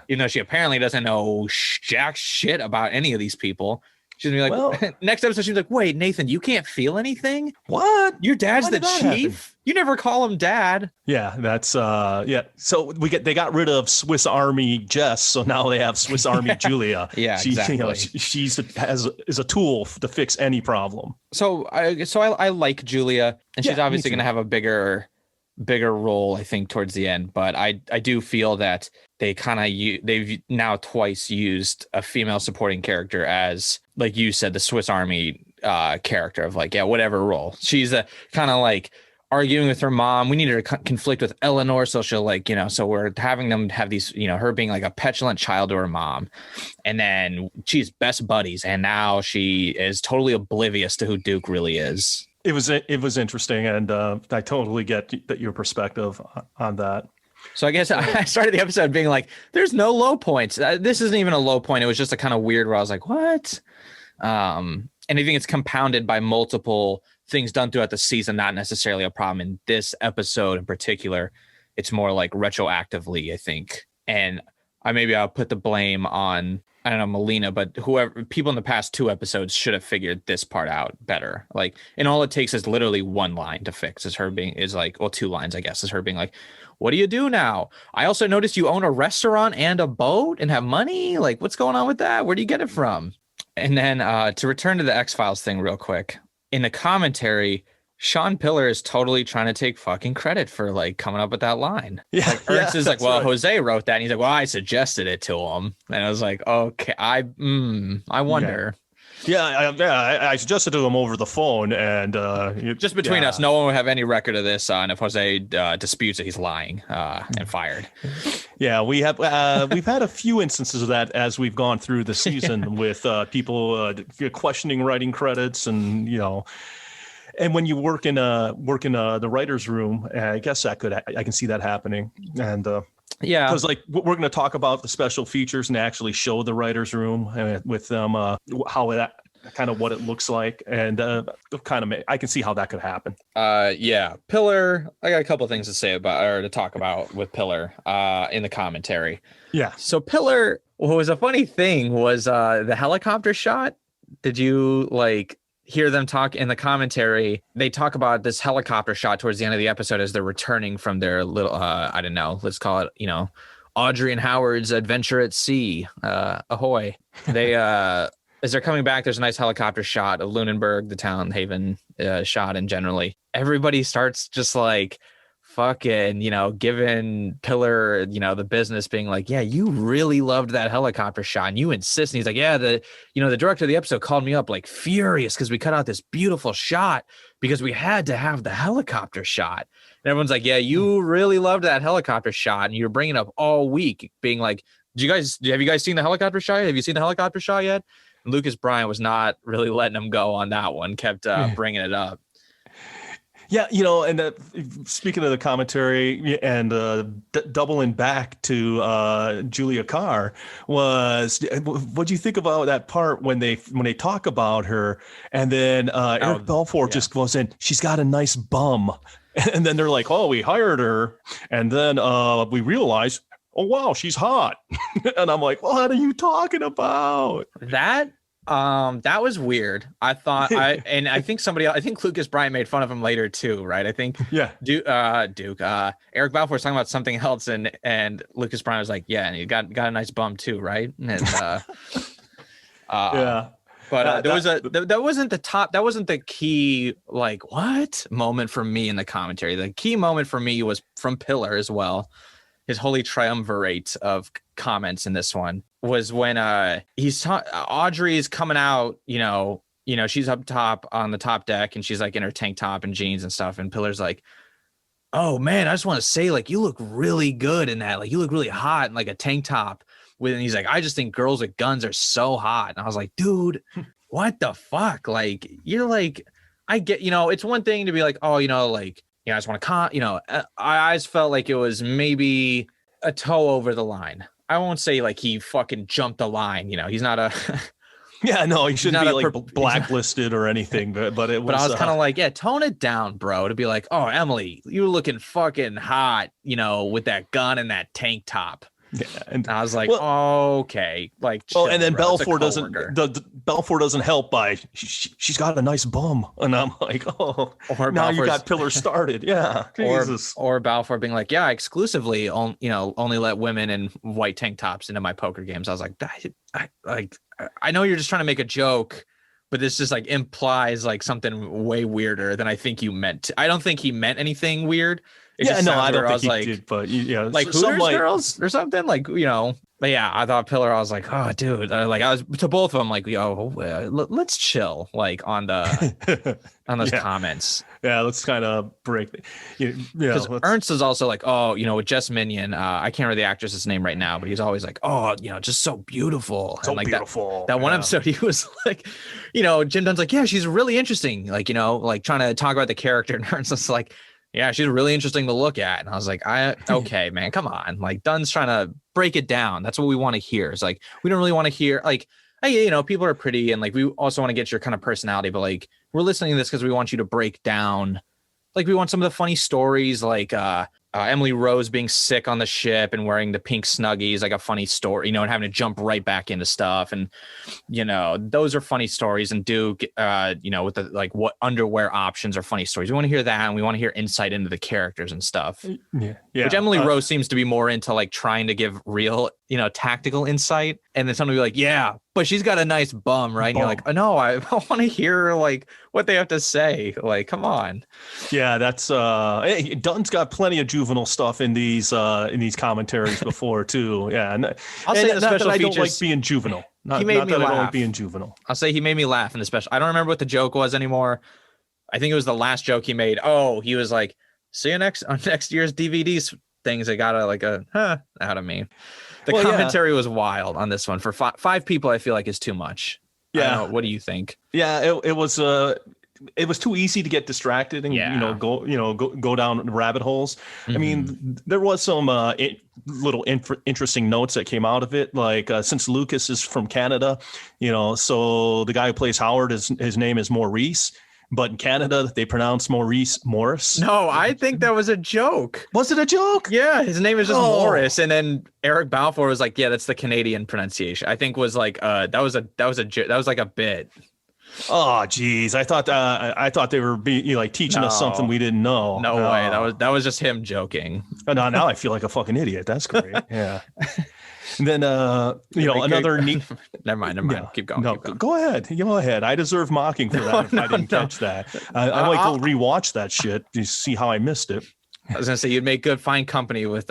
Even though she apparently doesn't know jack shit about any of these people. She's gonna be like, next episode, she's like, wait, Nathan, you can't feel anything? What? Your dad's the chief? You never call him dad. Yeah, that's So they got rid of Swiss Army Jess, so now they have Swiss Army Julia. Exactly. She's is a tool to fix any problem. So I like Julia, and she's obviously gonna have a bigger role, I think, towards the end. But I do feel that they've now twice used a female supporting character as, like you said, the Swiss Army character of like, whatever role. She's a kind of like arguing with her mom. We need her to conflict with Eleanor, so she'll like, so we're having them have these, her being like a petulant child to her mom, and then she's best buddies, and now she is totally oblivious to who Duke really is. It was interesting, and I totally get your perspective on that. So I guess I started the episode being like, there's no low points. This isn't even a low point. It was just a kind of weird where I was like, what? And I think it's compounded by multiple things done throughout the season, not necessarily a problem in this episode in particular. It's more like retroactively, I think. And I'll put the blame on, I don't know, Melina, but people in the past 2 episodes should have figured this part out better. Like, and all it takes is literally one line to fix, is 2 lines, I guess, is her being like, what do you do now? I also noticed you own a restaurant and a boat and have money. Like, what's going on with that? Where do you get it from? And then to return to the X-Files thing real quick, in the commentary, Sean Pillar is totally trying to take fucking credit for like coming up with that line. Yeah, like Ernst is like, well, right. Jose wrote that, and he's like, well, I suggested it to him, and I was like, okay, I wonder. I suggested to him over the phone, and just between us, no one would have any record of this. And if Jose disputes it, he's lying and fired. Yeah, we've had a few instances of that as we've gone through the season with people questioning writing credits, and and when you work in the writer's room, I guess I can see that happening, and. Yeah, because like we're going to talk about the special features and actually show the writers' room with them, how that kind of what it looks like, and I can see how that could happen. Pillar. I got a couple things to say about or to talk about with Pillar in the commentary. Yeah. So Pillar, what was a funny thing was the helicopter shot. Did you hear them talk in the commentary? They talk about this helicopter shot towards the end of the episode as they're returning from their little I don't know, let's call it Audrey and Howard's adventure at sea, ahoy. They as they're coming back, there's a nice helicopter shot of Lunenburg, the town, Haven, shot, and generally everybody starts just like fucking, giving Pillar, the business, being like, yeah, you really loved that helicopter shot and you insist. And he's like, yeah, the director of the episode called me up like furious because we cut out this beautiful shot because we had to have the helicopter shot. And everyone's like, yeah, you really loved that helicopter shot. And you're bringing it up all week being like, have you guys seen the helicopter shot? Have you seen the helicopter shot yet? And Lucas Bryant was not really letting him go on that one, kept bringing it up. Yeah, and speaking of the commentary and doubling back to Julia Carr, what do you think about that part when they talk about her and then Eric Balfour just goes in, she's got a nice bum, and then they're like, oh, we hired her, and then we realize, oh wow, she's hot, and I'm like, what are you talking about? That was weird. I thought I think Lucas Bryant made fun of him later too, right? I think Eric Balfour was talking about something else and Lucas Bryant was like, yeah, and he got a nice bum too, right? And yeah. But that wasn't the key like what moment for me in the commentary. The key moment for me was from Pillar as well. His holy triumvirate of comments in this one was when Audrey is coming out, she's up top on the top deck and she's like in her tank top and jeans and stuff. And Pillar's like, oh man, I just want to say, like, you look really good in that. Like, you look really hot in like a tank top and he's like, I just think girls with guns are so hot. And I was like, dude, what the fuck? Like, you're like, I get, it's one thing to be like, oh, like, I just want to, I just felt like it was maybe a toe over the line. I won't say like he fucking jumped the line. He's not a. Yeah, no, he shouldn't be like blacklisted or anything. But it was. But I was kind of like, yeah, tone it down, bro. To be like, oh, Emily, you're looking fucking hot, with that gun and that tank top. Yeah, and I was like, okay, like. Oh, and then Balfour doesn't help by she's got a nice bum, and I'm like, oh, or now you got Pillar started, yeah. Or Balfour being like, yeah, exclusively, only let women in white tank tops into my poker games. I was like, I know you're just trying to make a joke, but this just like implies like something way weirder than I think you meant. I don't think he meant anything weird. I don't think he did, but like Hooters girls or something, like, but yeah, I thought Pillar, I was like, oh dude, like I was to both of them like, let's chill, like on those comments. Yeah, let's kind of break because Ernst is also like, oh, with Jess Minion, I can't remember the actress's name right now, but he's always like, oh, just so beautiful, so and like beautiful. That one episode he was like, Jim Dunn's like, yeah, she's really interesting, like, like trying to talk about the character, and Ernst is like, yeah, she's really interesting to look at. And I was like, okay, man, come on. Like, Dunn's trying to break it down. That's what we want to hear. It's like, we don't really want to hear, like, hey, people are pretty. And like, we also want to get your kind of personality. But like, we're listening to this because we want you to break down. Like, we want some of the funny stories, like Emily Rose being sick on the ship and wearing the pink Snuggies, like a funny story, and having to jump right back into stuff. And, those are funny stories. And Duke, with the, like, what underwear options are funny stories. We want to hear that. And we want to hear insight into the characters and stuff. Yeah. Which Emily Rose seems to be more into, like, trying to give real, tactical insight. And then somebody be like, yeah, but she's got a nice bum, right? And you're like, oh, no, I want to hear, like, what they have to say. Like, come on. Yeah, that's Dunn's got plenty of juvenile stuff in these commentaries before too. Yeah, and I'll say the special I features. don't like being juvenile. He made me laugh. I don't like being juvenile. I'll say he made me laugh in the special. I don't remember what the joke was anymore. I think it was the last joke he made. Oh, he was like, "See you on next year's DVDs things." They got out of me. The commentary was wild on this one. For five people, I feel like is too much. Yeah. What do you think? Yeah, it was too easy to get distracted and go down rabbit holes. Mm-hmm. I mean, there was some little interesting notes that came out of it. Like since Lucas is from Canada, so the guy who plays Howard his name is Maurice. But in Canada, they pronounce Maurice Morris. No, I think that was a joke. Was it a joke? Yeah, his name is just Morris, and then Eric Balfour was like, "Yeah, that's the Canadian pronunciation." I think was like that was like a bit. Oh, geez, I thought they were teaching us something we didn't know. No way, that was just him joking. Now I feel like a fucking idiot. That's great. Yeah. And then another neat. Never mind. Yeah. Keep going. No, go ahead. I deserve mocking for that. If I didn't catch that. I might go rewatch that shit to see how I missed it. I was gonna say you'd make good fine company with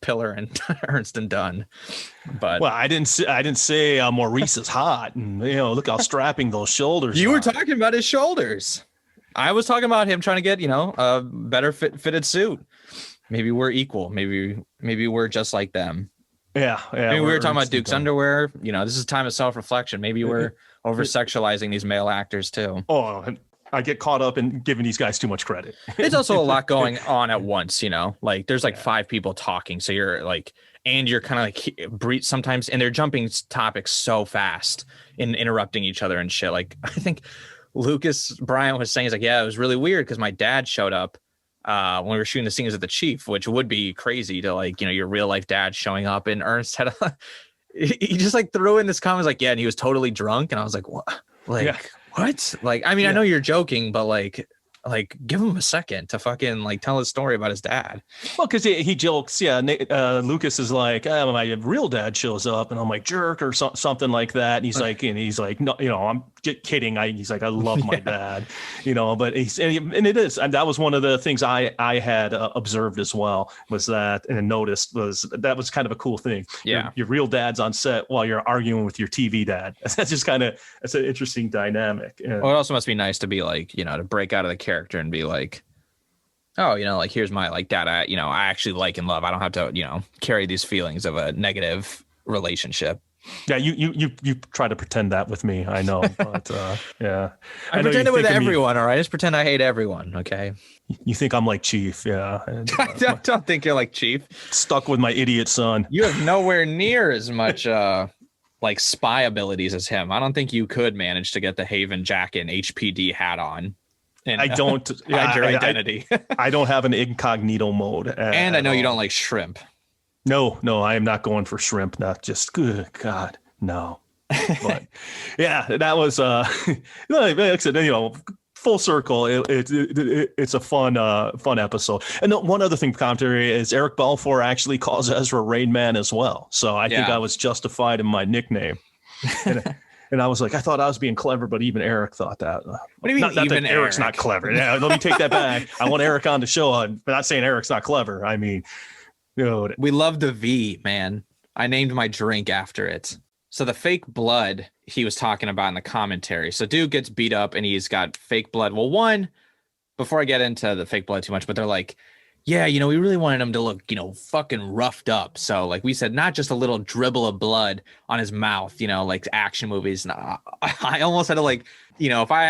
Pillar and Ernst and Dunn, but Well, I didn't say Maurice is hot, and look how strapping those shoulders. you are. were talking about his shoulders. I was talking about him trying to get a better fitted suit. Maybe we're equal. Maybe we're just like them. Yeah. Maybe we were talking about Duke's underwear. This is time of self-reflection. Maybe we're over sexualizing these male actors too. Oh, I get caught up in giving these guys too much credit. It's also a lot going on at once, like there's like 5 people talking. So you're like, and you're kind of like sometimes, and they're jumping topics so fast and interrupting each other and shit. Like I think Lucas Bryant was saying, he's like, yeah, it was really weird because my dad showed up when we were shooting the scenes at the Chief, which would be crazy to like, your real life dad showing up. And Ernst had he just like threw in this comment like, yeah, and he was totally drunk. And I was like, what? Like, yeah. What? Like, I mean, I know you're joking, but like give him a second to fucking like tell his story about his dad. Well, because he jokes, Lucas is like, my real dad shows up, and I'm like, jerk or something like that. And he's like, no, I'm just kidding. He's like, I love my dad, but and it is, and that was one of the things I had observed as well, was that, and noticed that was kind of a cool thing. Yeah, your real dad's on set while you're arguing with your TV dad. That's just that's an interesting dynamic. Well, it also must be nice to be like, to break out of the character and be like, oh, like here's my like dad, I actually like and love. I don't have to, carry these feelings of a negative relationship. Yeah, you try to pretend that with me. I know, but yeah, I pretend it with everyone. All right, just pretend I hate everyone. Okay. You think I'm like Chief? Yeah. And, I don't think you're like Chief. Stuck with my idiot son. You have nowhere near as much like spy abilities as him. I don't think you could manage to get the Haven jacket and HPD hat on. And, I don't hide your identity. I don't have an incognito mode. And I know you don't like shrimp. No, I am not going for shrimp. Not just good God, no. But yeah, that was like I said, full circle. It's a fun episode. And one other thing, commentary is Eric Balfour actually calls Ezra Rain Man as well. So I think I was justified in my nickname. And I was like, I thought I was being clever, but even Eric thought that. What do you mean? Not that Eric's not clever. Yeah, let me take that back. I want Eric on the show, but not saying Eric's not clever. I mean, we love the V, man. I named my drink after it. So the fake blood he was talking about in the commentary. So Duke gets beat up and he's got fake blood. Well, before I get into the fake blood too much, but they're like, yeah, we really wanted him to look, fucking roughed up. So like we said, not just a little dribble of blood on his mouth, like action movies. No, I almost had to like, if I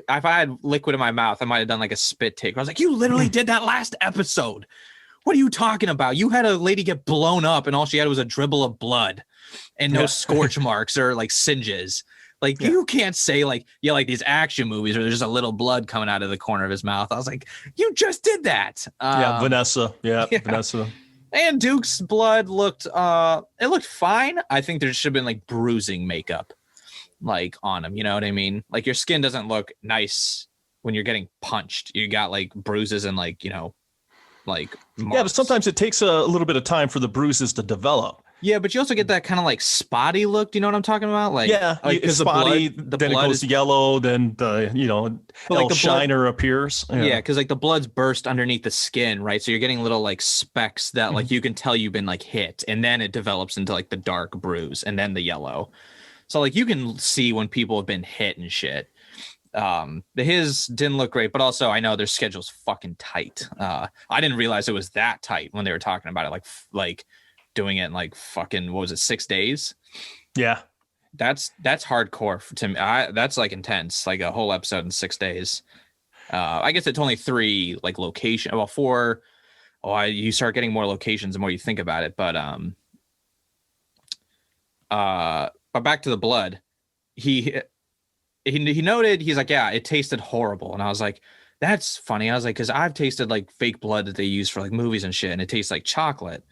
had liquid in my mouth, I might have done like a spit take. I was like, you literally did that last episode. What are you talking about? You had a lady get blown up and all she had was a dribble of blood and no scorch marks or like singes. Like you can't say like these action movies where there's just a little blood coming out of the corner of his mouth. I was like, you just did that. Vanessa. Yeah, Vanessa. And Duke's blood looked fine. I think there should have been like bruising makeup like on him. You know what I mean? Like your skin doesn't look nice when you're getting punched. You got like bruises and like, like marks. Yeah, but sometimes it takes a little bit of time for the bruises to develop. Yeah, but you also get that kind of like spotty look. Do you know what I'm talking about? Like, it's spotty. Then it goes yellow. Then the like the shiner appears. Yeah, because like the blood's burst underneath the skin, right? So you're getting little like specks that like you can tell you've been like hit, and then it develops into like the dark bruise, and then the yellow. So like you can see when people have been hit and shit. His didn't look great, but also I know their schedule's fucking tight. I didn't realize it was that tight when they were talking about it, like doing it in like fucking, what was it, 6 days? Yeah, that's hardcore to me. That's like intense, like a whole episode in 6 days. I guess it's only 3 like location, well 4. You start getting more locations the more you think about it. But back to the blood, he noted, he's like, yeah, it tasted horrible. And I was like, that's funny. I was like, because I've tasted like fake blood that they use for like movies and shit, and it tastes like chocolate.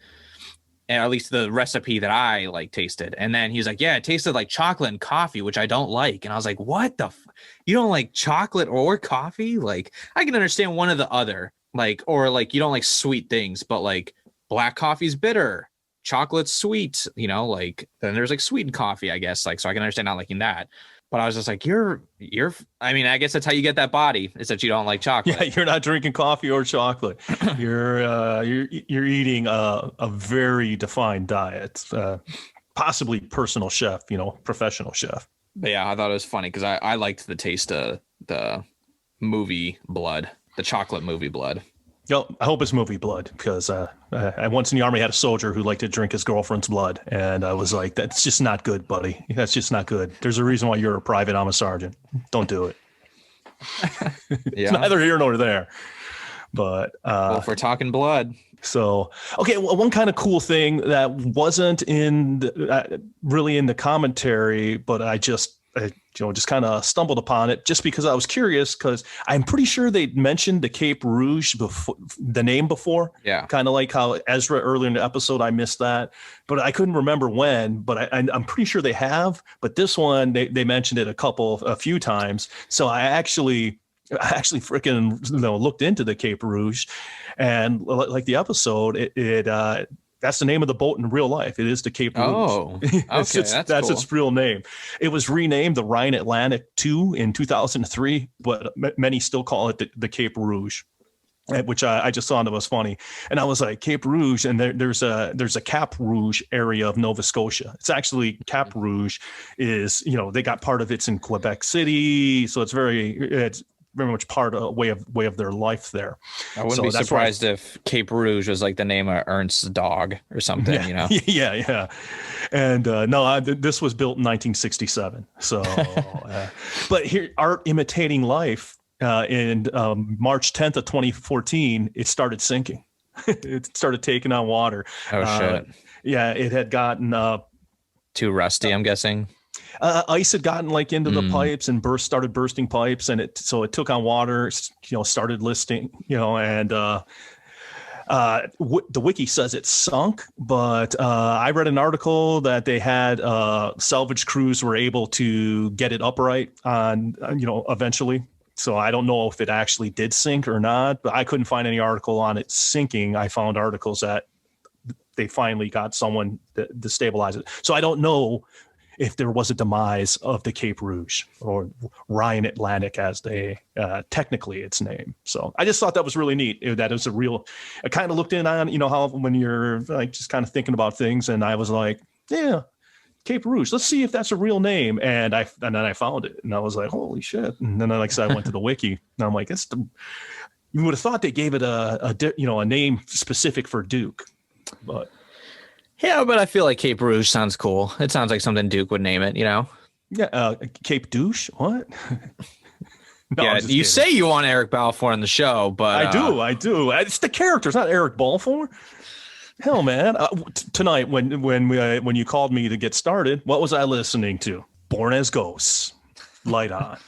And at least the recipe that I like tasted. And then he's like, yeah, it tasted like chocolate and coffee, which I don't like. And I was like, what the you don't like chocolate or coffee? Like I can understand one or the other, like, or like you don't like sweet things, but like black coffee's bitter, chocolate's sweet, like then there's like sweetened coffee, I guess. Like, so I can understand not liking that. But I was just like, I mean, I guess that's how you get that body, is that you don't like chocolate. Yeah, you're not drinking coffee or chocolate. You're eating a very defined diet, possibly personal chef, professional chef. But yeah, I thought it was funny because I liked the taste of the movie blood, the chocolate movie blood. I hope it's movie blood, because I once in the Army had a soldier who liked to drink his girlfriend's blood. And I was like, that's just not good, buddy. That's just not good. There's a reason why you're a private. I'm a sergeant. Don't do it. It's neither here nor there. But well, if we're talking blood. So, okay, well, one kind of cool thing that wasn't really in the commentary, but I just kind of stumbled upon it just because I was curious, because I'm pretty sure they mentioned the Cape Rouge before, the name before. Yeah. Kind of like how Ezra earlier in the episode, I missed that, but I couldn't remember when, but I'm pretty sure they have. But this one, they mentioned it a few times. So I actually freaking looked into the Cape Rouge, and like the episode, that's the name of the boat in real life. It is the Cape Rouge. Oh, okay, that's cool. its real name. It was renamed the Rhine Atlantic II in 2003, but many still call it the Cape Rouge, which I just thought it was funny. And I was like, Cape Rouge, and there's a Cap Rouge area of Nova Scotia. It's actually Cap Rouge is, they got part of it's in Quebec City, so it's very much part of way of their life there. I wouldn't be surprised if Cape Rouge was like the name of Ernst's dog or something, Yeah. Yeah. And this was built in 1967. So, but here, art imitating life. In March 10th of 2014, it started sinking. It started taking on water. Oh shit! Yeah, it had gotten too rusty, I'm guessing. Ice had gotten into the pipes and started bursting pipes, and it took on water, started listing, and the wiki says it sunk, but I read an article that they had salvage crews were able to get it upright on, eventually. So I don't know if it actually did sink or not, but I couldn't find any article on it sinking. I found articles that they finally got someone to stabilize it. So I don't know if there was a demise of the Cape Rouge, or Rhine Atlantic as they technically its name. So I just thought that was really neat. That it was I kind of looked in on, how when you're just kind of thinking about things, and I was like, yeah, Cape Rouge, let's see if that's a real name. And then I found it, and I was like, holy shit. And then I went to the wiki, and I'm like, you would have thought they gave it a name specific for Duke, but. Yeah, but I feel like Cape Rouge sounds cool. It sounds like something Duke would name it, Yeah, Cape Douche? What? No, yeah, you say you want Eric Balfour on the show, but I do. It's the character. It's not Eric Balfour. Hell, man! Tonight, when you called me to get started, what was I listening to? Born as Ghosts. Light on.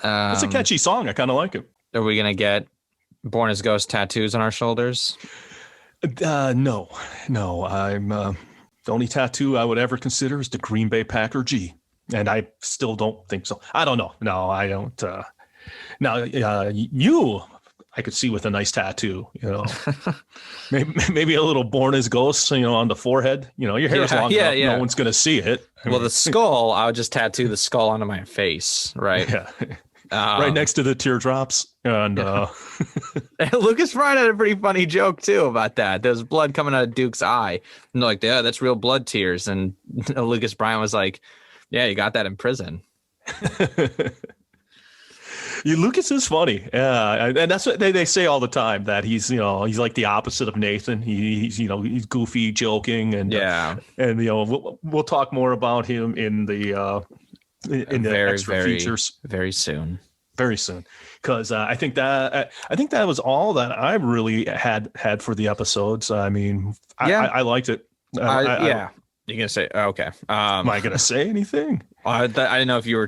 It's a catchy song. I kind of like it. Are we gonna get Born as Ghosts tattoos on our shoulders? No. I'm the only tattoo I would ever consider is the Green Bay Packer G, and I still don't think so. I don't know. No, I don't. Now, you, I could see with a nice tattoo. Maybe a little Born as Ghosts, on the forehead. Your hair is long enough. No one's gonna see it. Well, the skull, I would just tattoo the skull onto my face, right? Yeah. Right next to the teardrops. And Lucas Bryan had a pretty funny joke too about that. There's blood coming out of Duke's eye, and they're like, yeah, that's real blood tears. And Lucas Bryan was like, yeah, you got that in prison. Lucas is funny. Yeah, and that's what they say all the time, that he's like the opposite of Nathan. He's goofy, joking, and we'll talk more about him in the extra features very soon, because I think that was all that I really had for the episodes. I mean, I liked it. You're gonna say okay. Am I gonna say anything? I didn't know if you were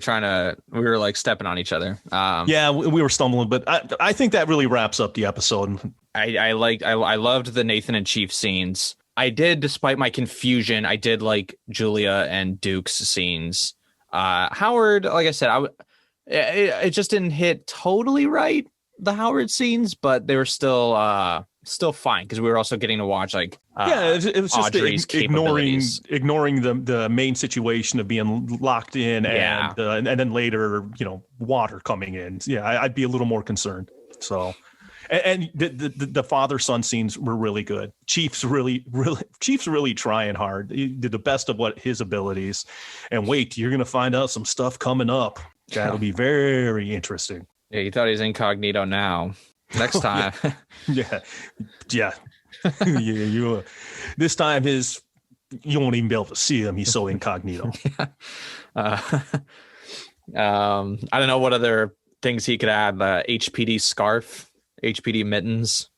we were like stepping on each other. We were stumbling, but I think that really wraps up the episode. I loved the Nathan and Chief scenes. I did, despite my confusion, I did like Julia and Duke's scenes. Howard, like I said, it just didn't hit totally right, the Howard scenes, but they were still still fine because we were also getting to watch like it was just Audrey's capabilities. ignoring the main situation of being locked in and then later, water coming in. Yeah, I'd be a little more concerned. So, and the father-son scenes were really good. Chief's really trying hard. He did the best of what his abilities. And wait, you're gonna find out some stuff coming up. That'll be very interesting. Yeah, you thought he was incognito now. Next time. Yeah. This time you won't even be able to see him. He's so incognito. I don't know what other things he could add. The HPD scarf, HPD mittens.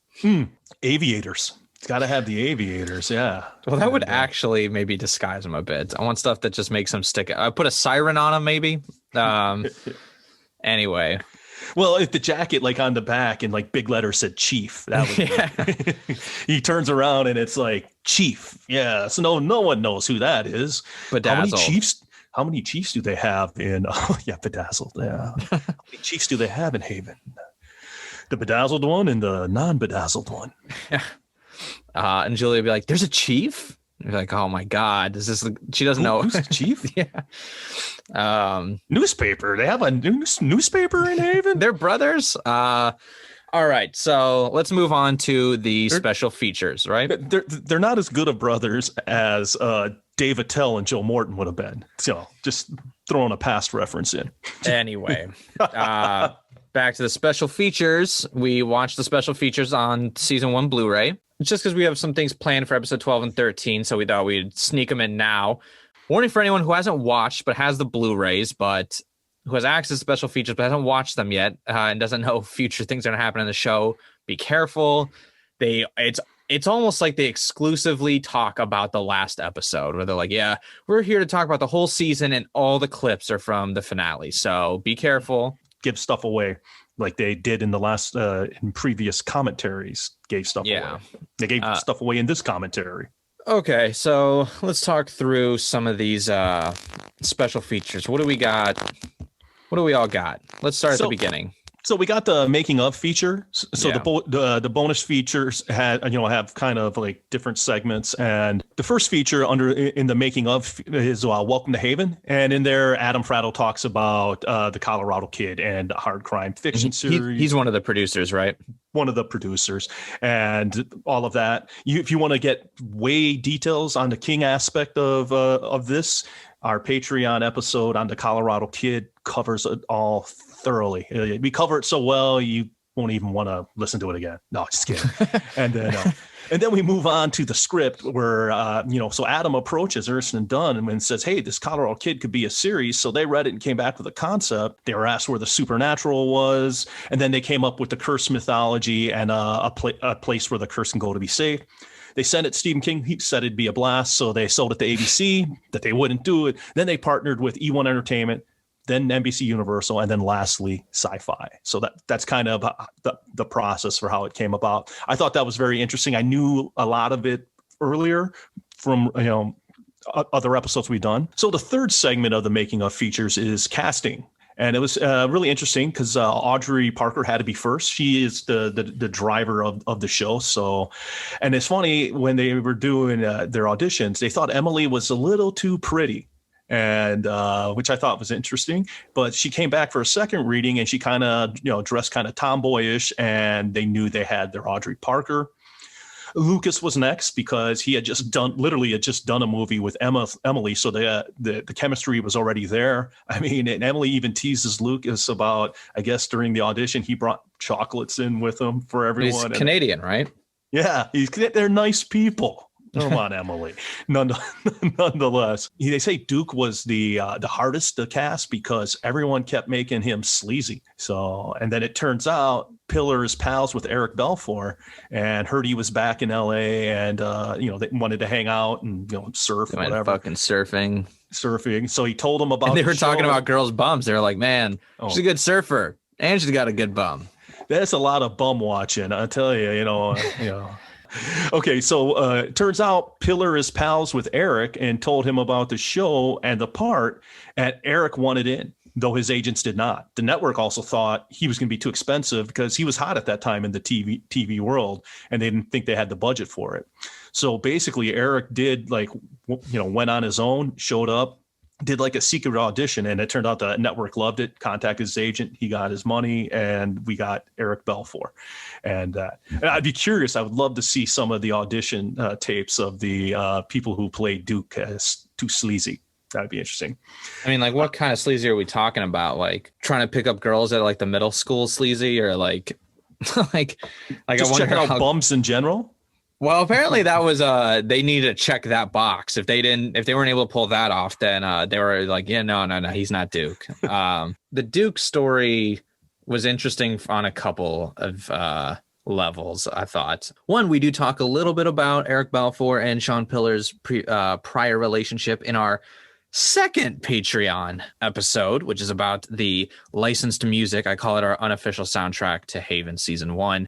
Aviators. It's got to have the aviators. Yeah. Well, that would actually maybe disguise him a bit. I want stuff that just makes him stick. I put a siren on him, maybe. Anyway. Well, if the jacket like on the back in like big letters said Chief, that would he turns around and it's like Chief. Yeah. So no one knows who that is. Bedazzled. How many Chiefs do they have in Bedazzled? Yeah. How many Chiefs do they have in Haven? The bedazzled one and the non-bedazzled one. And Julia would be like, "There's a chief?" You're like, "Oh my God, is this?" She doesn't know. Who's the chief? Yeah. Newspaper. They have a newspaper in Haven. They're brothers. All right, so let's move on to the special features. Right? They're not as good of brothers as Dave Attell and Joe Morton would have been. So just throwing a past reference in. Anyway, back to the special features. We watched the special features on season 1 Blu-ray. Just because we have some things planned for episode 12 and 13, so we thought we'd sneak them in now. Warning for anyone who hasn't watched but has the Blu-rays, but who has access to special features but hasn't watched them yet and doesn't know future things are going to happen in the show. Be careful. It's almost like they exclusively talk about the last episode, where they're like, "Yeah, we're here to talk about the whole season, and all the clips are from the finale." So be careful. Give stuff away. Like they did in the last in previous commentaries, gave stuff away. They gave stuff away in this commentary. Okay, so let's talk through some of these special features. What do we got? What do we all got? Let's start at the beginning. So we got the making of feature. So the bonus features have kind of like different segments, and the first feature in the making of is Welcome to Haven, and in there Adam Fratto talks about the Colorado Kid and the hard crime fiction series. He's one of the producers, right? One of the producers, and all of that. If you want to get way details on the King aspect of this, our Patreon episode on the Colorado Kid covers it all thoroughly. We cover it so well you won't even want to listen to it again. No, just kidding. And then we move on to the script where so Adam approaches Erskine and Dunn and says, "Hey, this Colorado Kid could be a series." So they read it and came back with a concept. They were asked where the supernatural was, and then they came up with the curse mythology and a place where the curse can go to be safe. They sent it to Stephen King. He said it'd be a blast, so they sold it to ABC, that they wouldn't do it. Then they partnered with E1 Entertainment, then NBC Universal, and then lastly, Sci-Fi. So that's kind of the process for how it came about. I thought that was very interesting. I knew a lot of it earlier from other episodes we've done. So the third segment of the making of features is casting. And it was really interesting because Audrey Parker had to be first. She is the driver of the show. So, and it's funny, when they were doing their auditions, they thought Emily was a little too pretty, and which I thought was interesting. But she came back for a second reading, and she kind of dressed kind of tomboyish, and they knew they had their Audrey Parker. Lucas was next because he had just done a movie with Emily, so the chemistry was already there. I mean, and Emily even teases Lucas about, I guess during the audition, he brought chocolates in with him for everyone. He's Canadian, right? Yeah, they're nice people. Come on, Emily. Nonetheless, they say Duke was the hardest to cast because everyone kept making him sleazy. So, and then it turns out Pillar is pals with Eric Balfour, and heard he was back in LA, and they wanted to hang out and surf, they whatever. Fucking surfing. So he told them about. And they were talking about girls' bums. They were like, "Man, she's a good surfer, and she's got a good bum." That's a lot of bum watching, I tell you. Okay, so it turns out Pillar is pals with Eric and told him about the show and the part, and Eric wanted in. though his agents did not. The network also thought he was going to be too expensive because he was hot at that time in the TV world, and they didn't think they had the budget for it. So basically, Eric did went on his own, showed up, did like a secret audition, and it turned out the network loved it, contacted his agent, he got his money, and we got Eric Balfour. And I'd be curious, I would love to see some of the audition tapes of the people who played Duke as too sleazy. That'd be interesting. I mean, like, what kind of sleazy are we talking about? Like trying to pick up girls at like the middle school sleazy, or like like just checking out bumps in general? Well, apparently that was they needed to check that box. If they weren't able to pull that off, then they were like, yeah, no, he's not Duke. The Duke story was interesting on a couple of levels, I thought. One, we do talk a little bit about Eric Balfour and Sean Pillar's prior relationship in our second Patreon episode, which is about the licensed music. I call it our unofficial soundtrack to Haven season 1.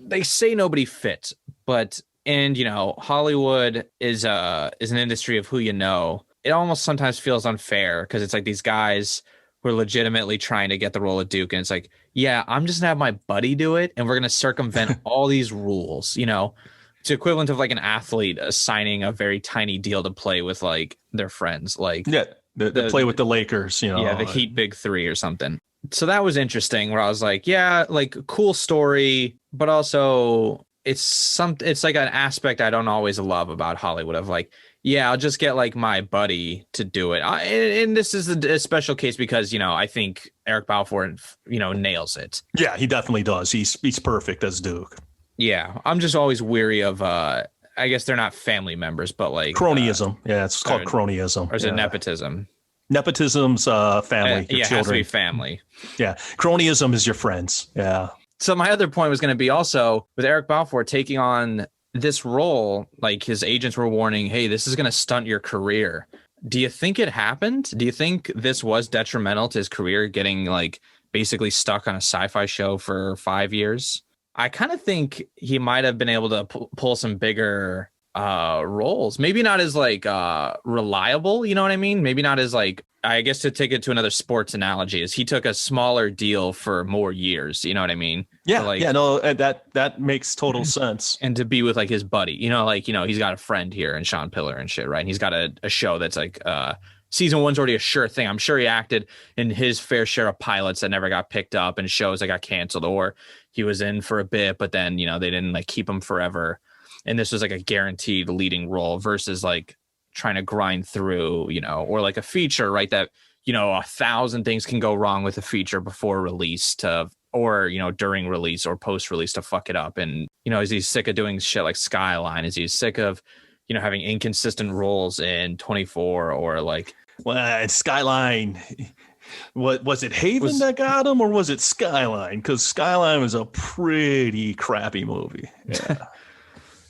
They say nobody fit, but Hollywood is an industry of who you know. It almost sometimes feels unfair because it's like these guys who are legitimately trying to get the role of Duke, and it's like, yeah, I'm just gonna have my buddy do it, and we're gonna circumvent all these rules. It's equivalent of like an athlete signing a very tiny deal to play with like their friends, like the play with the Lakers, the Heat Big Three or something. So that was interesting, where I was like, yeah, like cool story, but also it's like an aspect I don't always love about Hollywood of like, yeah, I'll just get like my buddy to do it. And this is a special case because, I think Eric Balfour, nails it. Yeah, he definitely does. He's perfect as Duke. Yeah, I'm just always weary of, I guess they're not family members, but like cronyism. It's called cronyism. Or is it nepotism? Nepotism's family. It has to be family. Yeah, cronyism is your friends. Yeah. So my other point was going to be also with Eric Balfour taking on this role, like his agents were warning, hey, this is going to stunt your career. Do you think it happened? Do you think this was detrimental to his career, getting like basically stuck on a sci-fi show for 5 years? I kind of think he might have been able to pull some bigger roles. Maybe not as like reliable, you know what I mean? Maybe not as like, I guess to take it to another sports analogy, is he took a smaller deal for more years, you know what I mean? Yeah, that makes total sense. And to be with like his buddy, he's got a friend here in Sean Pillar and shit, right? And he's got a show that's like season 1's already a sure thing. I'm sure he acted in his fair share of pilots that never got picked up and shows that got canceled, or he was in for a bit, but then, they didn't like keep him forever. And this was like a guaranteed leading role versus like trying to grind through, or like a feature, right? That, 1,000 things can go wrong with a feature before release or during release or post release to fuck it up. And, is he sick of doing shit like Skyline? Is he sick of, having inconsistent roles in 24 or like, well, Skyline, what was it, Haven that got him, or was it Skyline? Because Skyline was a pretty crappy movie. Yeah.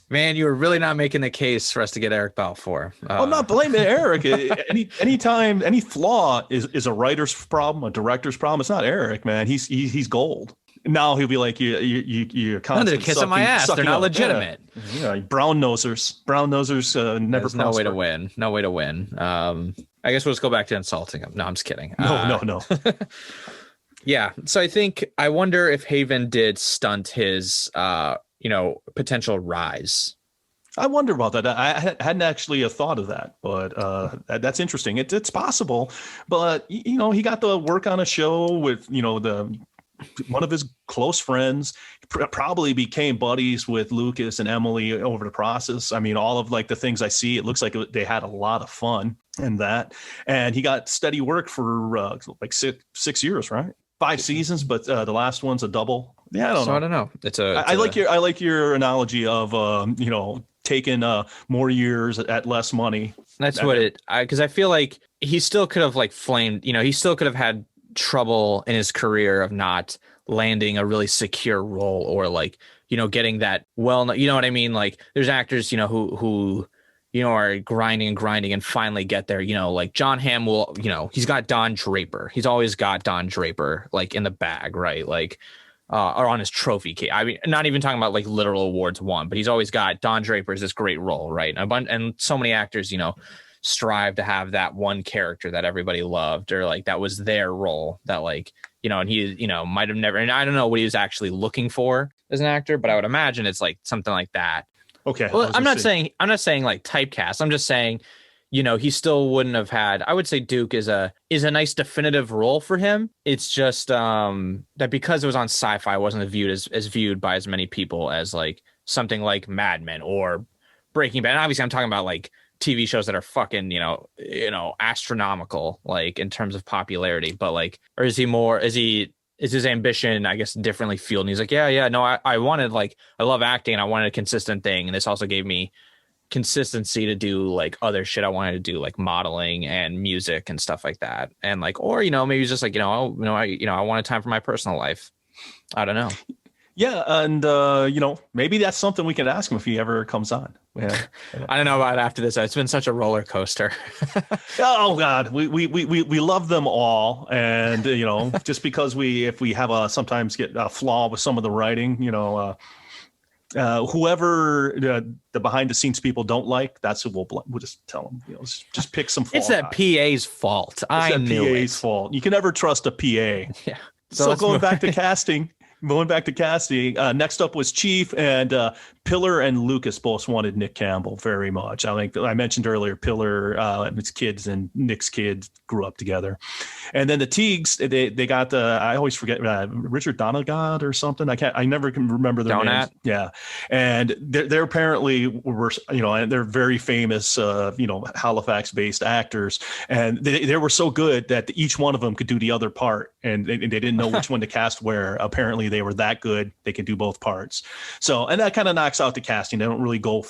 Man, you were really not making the case for us to get Eric Balfour. I'm not blaming Eric. Anytime any flaw is a writer's problem, a director's problem. It's not Eric, man. He's gold. Now he'll be like, you're constantly kiss on my ass. They're not legitimate. Yeah, brown nosers never. No way to win. No way to win. I guess we'll just go back to insulting him. No, I'm just kidding. No. Yeah. So I wonder if Haven did stunt his, potential rise. I wonder about that. I hadn't actually thought of that, but that's interesting. It's possible, but he got to work on a show with one of his close friends. Probably became buddies with Lucas and Emily over the process. I mean, all of like the things I see, it looks like they had a lot of fun in that, and he got steady work for like six years, right? 5 seasons, but the last one's a double. Yeah, I don't know. I like your analogy of taking more years at less money. That's because I feel like he still could have like flamed. He still could have had trouble in his career of not landing a really secure role or like getting that you know what I mean? Like there's actors who are grinding and finally get there. Like John Hamm will, he's got Don Draper. He's always got Don Draper like in the bag, right? Like, or on his trophy case. I mean, not even talking about like literal awards won, but he's always got Don Draper is this great role, right? And so many actors, strive to have that one character that everybody loved, or like that was their role, that like, you know, and he, you know, might have never, and I don't know what he was actually looking for as an actor, but I would imagine it's like something like that. Okay. Well, I'm not saying like typecast. I'm just saying, you know, he still wouldn't have had, I would say Duke is a nice definitive role for him. It's just that because it was on Sci-Fi, it wasn't viewed as viewed by as many people as like something like Mad Men or Breaking Bad. And obviously I'm talking about like TV shows that are fucking, you know, astronomical, like in terms of popularity, but like, or is his ambition, I guess, differently fueled? And he's like, no, I wanted, like, I love acting and I wanted a consistent thing. And this also gave me consistency to do like other shit I wanted to do, like modeling and music and stuff like that. And like, or, you know, maybe it's just like, I wanted time for my personal life. I don't know. Yeah. And, maybe that's something we can ask him if he ever comes on. Yeah. I don't know about after this. It's been such a roller coaster. Oh God, we love them all, and just because if we have sometimes get a flaw with some of the writing, whoever the behind the scenes people don't like, that's who we'll just tell them. Just pick some. It's that PA's fault. I knew PA's fault. You can never trust a PA. Yeah. So going back to casting. Next up was Chief, and Pillar and Lucas both wanted Nick Campbell very much. I think I mentioned earlier, Pillar and his kids and Nick's kids grew up together. And then the Teagues, they got I always forget, Richard Donagad or something. I never can remember their names. Yeah. And they're apparently were, and they're very famous, Halifax based actors. And they were so good that each one of them could do the other part. And they didn't know which one to cast where. Apparently they were that good. They could do both parts. So, and that kind of knocks out the casting. They don't really go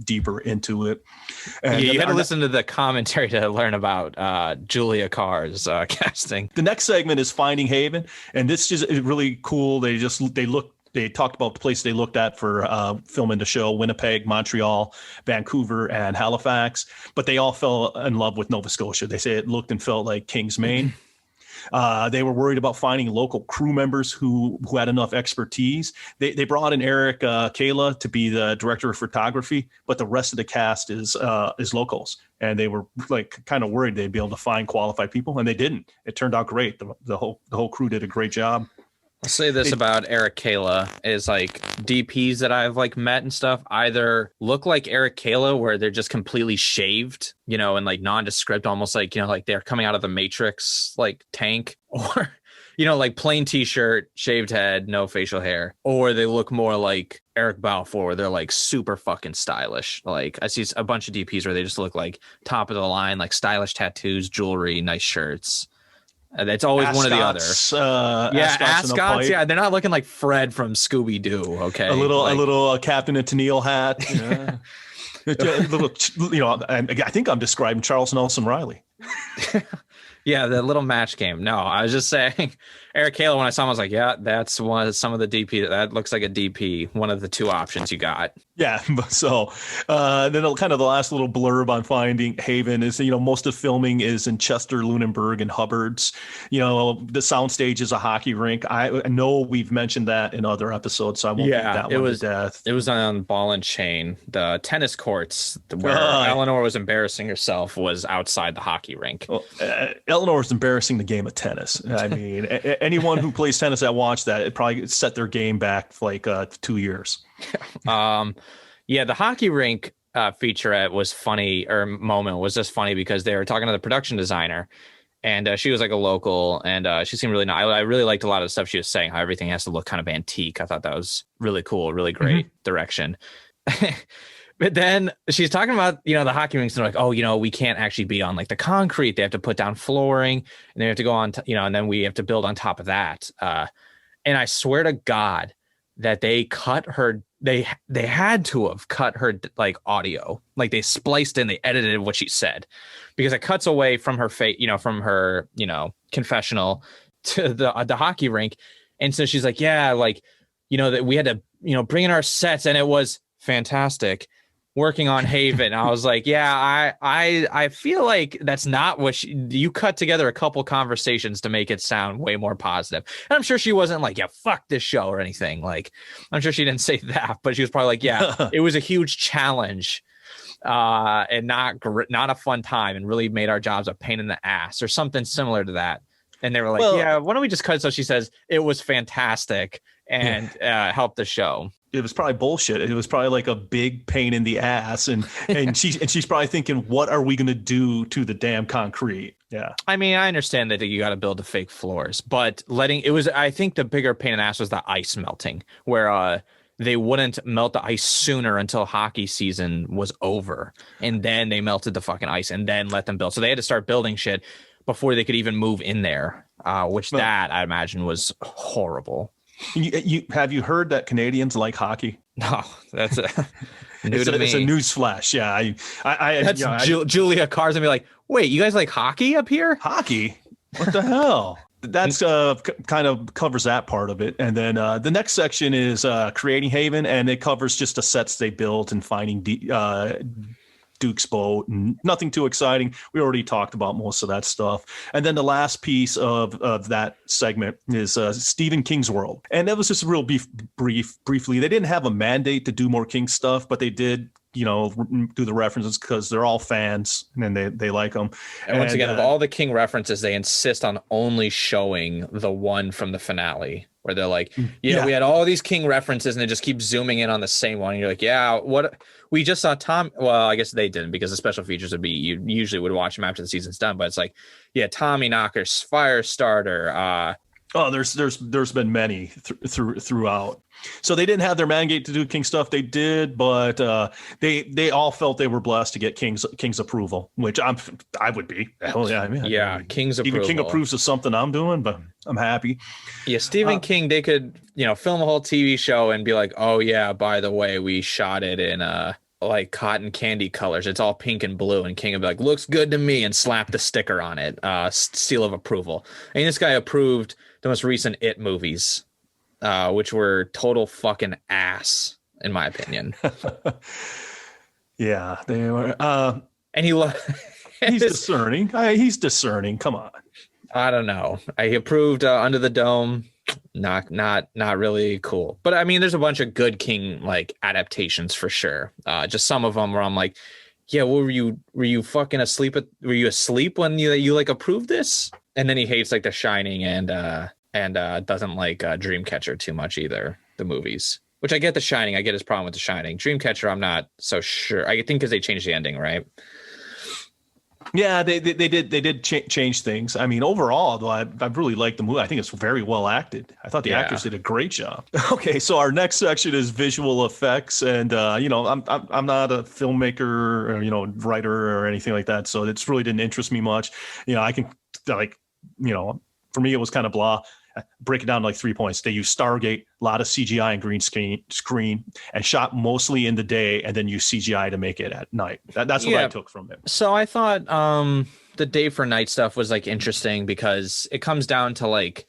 deeper into it. And you had to listen to the commentary to learn about Julia Carr's casting. The next segment is Finding Haven, and this is really cool. They talked about the place they looked at for filming the show: Winnipeg, Montreal, Vancouver, and Halifax. But they all fell in love with Nova Scotia. They say it looked and felt like King's Maine. They were worried about finding local crew members who had enough expertise. They brought in Eric Kayla to be the director of photography, but the rest of the cast is locals. And they were like kind of worried they'd be able to find qualified people, and they didn't. It turned out great. The whole crew did a great job. I'll say this about Eric Kayla is like DPs that I've like met and stuff either look like Eric Kayla where they're just completely shaved, and like nondescript, almost like, like they're coming out of the Matrix like tank, or, like plain t-shirt, shaved head, no facial hair, or they look more like Eric Balfour where they're like super fucking stylish. Like I see a bunch of DPs where they just look like top of the line, like stylish tattoos, jewelry, nice shirts. It's always Ascots, one or the other. Ascots. Yeah, they're not looking like Fred from Scooby Doo. Okay, a little Captain and Tennille hat. Yeah. I think I'm describing Charles Nelson Riley. Yeah, the little match game. No, I was just saying, Eric Kayla, when I saw him, I was like, yeah, that's some of the DP. That looks like a DP. One of the two options you got. Yeah. So then kind of the last little blurb on Finding Haven is, most of filming is in Chester, Lunenburg, and Hubbard's. The soundstage is a hockey rink. I know we've mentioned that in other episodes, so I won't beat that one to death. It was on Ball and Chain. The tennis courts where Eleanor was embarrassing herself was outside the hockey rink. Well, Eleanor was embarrassing the game of tennis. I mean, anyone who plays tennis that watched that, it probably set their game back for like 2 years. The hockey rink featurette was funny, or moment was just funny because they were talking to the production designer, and she was like a local, and she seemed really nice. I really liked a lot of the stuff she was saying, how everything has to look kind of antique. I thought that was really cool, really great direction. But then she's talking about, the hockey rinks, and they're like, oh, we can't actually be on like the concrete. They have to put down flooring, and they have to go on, and then we have to build on top of that. And I swear to God that they cut her. They had to have cut her like audio, like they spliced in, they edited what she said, because it cuts away from her face, from her, confessional to the hockey rink. And so she's like, yeah, like, that we had to, bring in our sets, and it was fantastic working on Haven. I was like, yeah, I feel like that's not what you cut together a couple conversations to make it sound way more positive. And I'm sure she wasn't like, yeah, fuck this show or anything. Like, I'm sure she didn't say that, but she was probably like, yeah, it was a huge challenge and not a fun time, and really made our jobs a pain in the ass or something similar to that. And they were like, yeah, why don't we just cut it so she says it was fantastic and help the show. It was probably bullshit. It was probably like a big pain in the ass. And she's probably thinking, what are we going to do to the damn concrete? Yeah. I mean, I understand that you got to build the fake floors, but I think the bigger pain in the ass was the ice melting, where they wouldn't melt the ice sooner until hockey season was over. And then they melted the fucking ice and then let them build. So they had to start building shit before they could even move in there, that I imagine was horrible. Have you heard that Canadians like hockey? No, that's new to me. It's a news flash. Yeah, Julia Carr's gonna be like, wait, you guys like hockey up here? Hockey? What the hell? That's kind of covers that part of it. And then the next section is creating Haven, and it covers just the sets they built and finding Duke's boat, and nothing too exciting. We already talked about most of that stuff. And then the last piece of that segment is Stephen King's world. And that was just real briefly. They didn't have a mandate to do more King stuff, but they did, do the references because they're all fans and they like them. And once again, of all the King references, they insist on only showing the one from the finale, where they're like, we had all these King references, and they just keep zooming in on the same one. And you're like, yeah, what? We just saw Tom. Well, I guess they didn't, because the special features would be, you usually would watch them after the season's done. But it's like, yeah, Tommy Knocker, Firestarter. There's been many throughout. So they didn't have their mandate to do King stuff. They did, but they all felt they were blessed to get King's approval, which I would be. Hell yeah, I mean, King's approval. Even King approves of something I'm doing, but I'm happy. Yeah, Stephen King, they could film a whole TV show and be like, oh yeah, by the way, we shot it in like cotton candy colors. It's all pink and blue, and King would be like, looks good to me, and slap the sticker on it, seal of approval. And this guy approved the most recent It movies, which were total fucking ass, in my opinion. Yeah, they were. And he's discerning. He's discerning. Come on. I don't know. He approved Under the Dome. Not really cool. But I mean, there's a bunch of good King like adaptations for sure. Just some of them where I'm like, yeah, well, were you fucking asleep? Were you asleep when you like approved this? And then he hates like The Shining and doesn't like Dreamcatcher too much either, the movies. Which I get The Shining. I get his problem with The Shining. Dreamcatcher, I'm not so sure. I think because they changed the ending, right? Yeah, they did change things. I mean, overall, though, I really liked the movie. I think it's very well acted. I thought the actors did a great job. Okay, so our next section is visual effects, and I'm not a filmmaker or writer or anything like that, so it really didn't interest me much. I can for me it was kind of blah. Break it down to like 3 points. They used Stargate, a lot of CGI and green screen, and shot mostly in the day, and then use CGI to make it at night. That's what I took from it. So I thought the day for night stuff was like interesting, because it comes down to like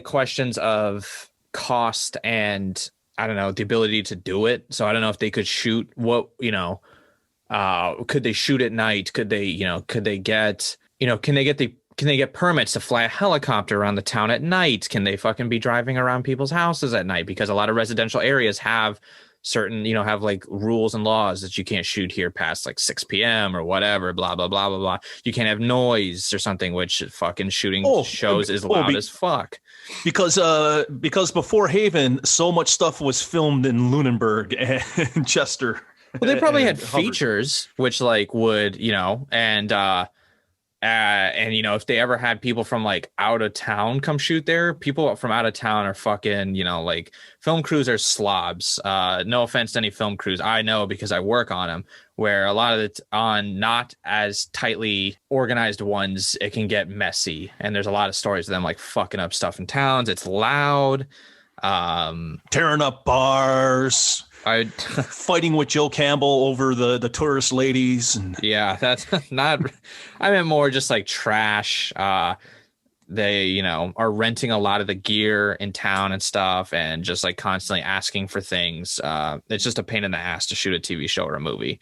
questions of cost and I don't know, the ability to do it. So I don't know if they could shoot could they shoot at night? Could they get permits to fly a helicopter around the town at night? Can they fucking be driving around people's houses at night? Because a lot of residential areas have certain, have like rules and laws that you can't shoot here past like 6 p.m. or whatever, blah, blah, blah, blah, blah. You can't have noise or something, which fucking shooting shows is loud as fuck. Because before Haven, so much stuff was filmed in Lunenburg and Chester. Well, they probably had features, which like would, if they ever had people from like out of town come shoot there, people from out of town are fucking, like film crews are slobs. No offense to any film crews. I know because I work on them, where a lot of it on not as tightly organized ones, it can get messy. And there's a lot of stories of them like fucking up stuff in towns. It's loud. Tearing up bars. Fighting with Joe Campbell over the tourist ladies. Yeah, that's not. I meant more just like trash. They, are renting a lot of the gear in town and stuff, and just like constantly asking for things. It's just a pain in the ass to shoot a TV show or a movie.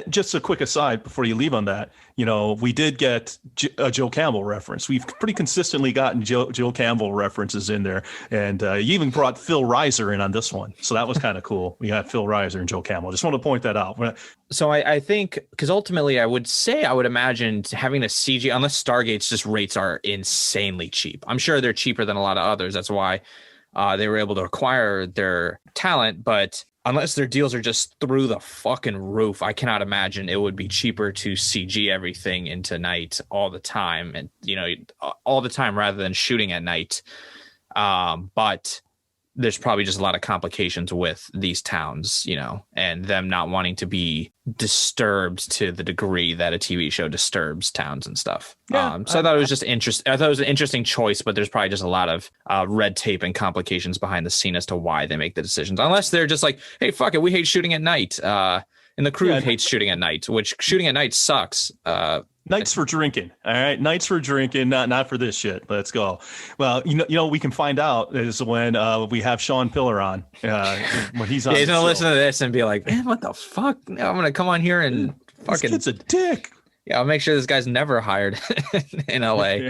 Just a quick aside before you leave on that, we did get a Joe Campbell reference. We've pretty consistently gotten Joe Campbell references in there, and you even brought Phil Reiser in on this one, so that was kind of cool. We got Phil Reiser and Joe Campbell. Just want to point that out. So I think, because ultimately I would imagine having a CG, unless Stargate's just rates are insanely cheap. I'm sure they're cheaper than a lot of others. That's why they were able to acquire their talent, but unless their deals are just through the fucking roof, I cannot imagine it would be cheaper to CG everything into night all the time, and all the time rather than shooting at night. But there's probably just a lot of complications with these towns, and them not wanting to be disturbed to the degree that a TV show disturbs towns and stuff. Yeah, so I thought it was just interesting. I thought it was an interesting choice, but there's probably just a lot of red tape and complications behind the scene as to why they make the decisions. Unless they're just like, hey, fuck it, we hate shooting at night. And the crew hates shooting at night, which shooting at night sucks. Nights for drinking. All right. Nights for drinking, not for this shit. Let's go. Well, we can find out is when we have Sean Pillar on. When he's on. He's going to listen to this and be like, man, what the fuck? I'm going to come on here and fucking. This kid's a dick. Yeah, I'll make sure this guy's never hired in LA.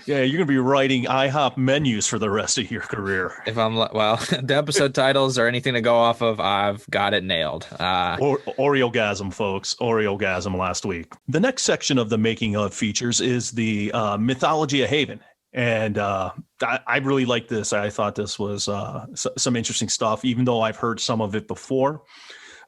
Yeah, you're going to be writing IHOP menus for the rest of your career. If I'm, the episode titles or anything to go off of, I've got it nailed. Oreogasm, folks. Oreogasm last week. The next section of the making of features is the mythology of Haven. And I really like this. I thought this was some interesting stuff, even though I've heard some of it before.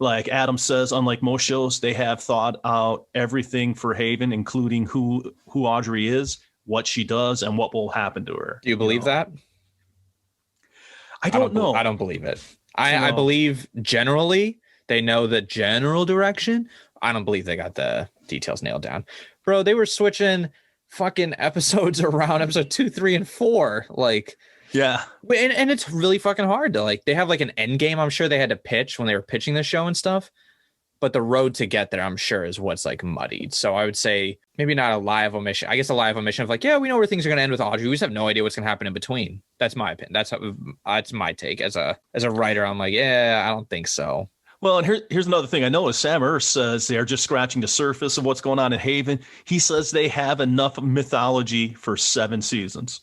Like Adam says, unlike most shows, they have thought out everything for Haven, including who Audrey is, what she does, and what will happen to her. Do you believe that? I don't know. I don't believe it. I believe generally they know the general direction. I don't believe they got the details nailed down. Bro, they were switching fucking episodes around, episode 2, 3, and 4. Like, yeah. And it's really fucking hard to they have like an end game I'm sure they had to pitch when they were pitching the show and stuff. But the road to get there, I'm sure, is what's muddied. So I would say maybe not a live omission. I guess a live omission of we know where things are going to end with Audrey. We just have no idea what's going to happen in between. That's my opinion. That's my take as a writer. I'm like, yeah, I don't think so. Well, and here's another thing. I know Sam Urs says they're just scratching the surface of what's going on in Haven. He says they have enough mythology for 7 seasons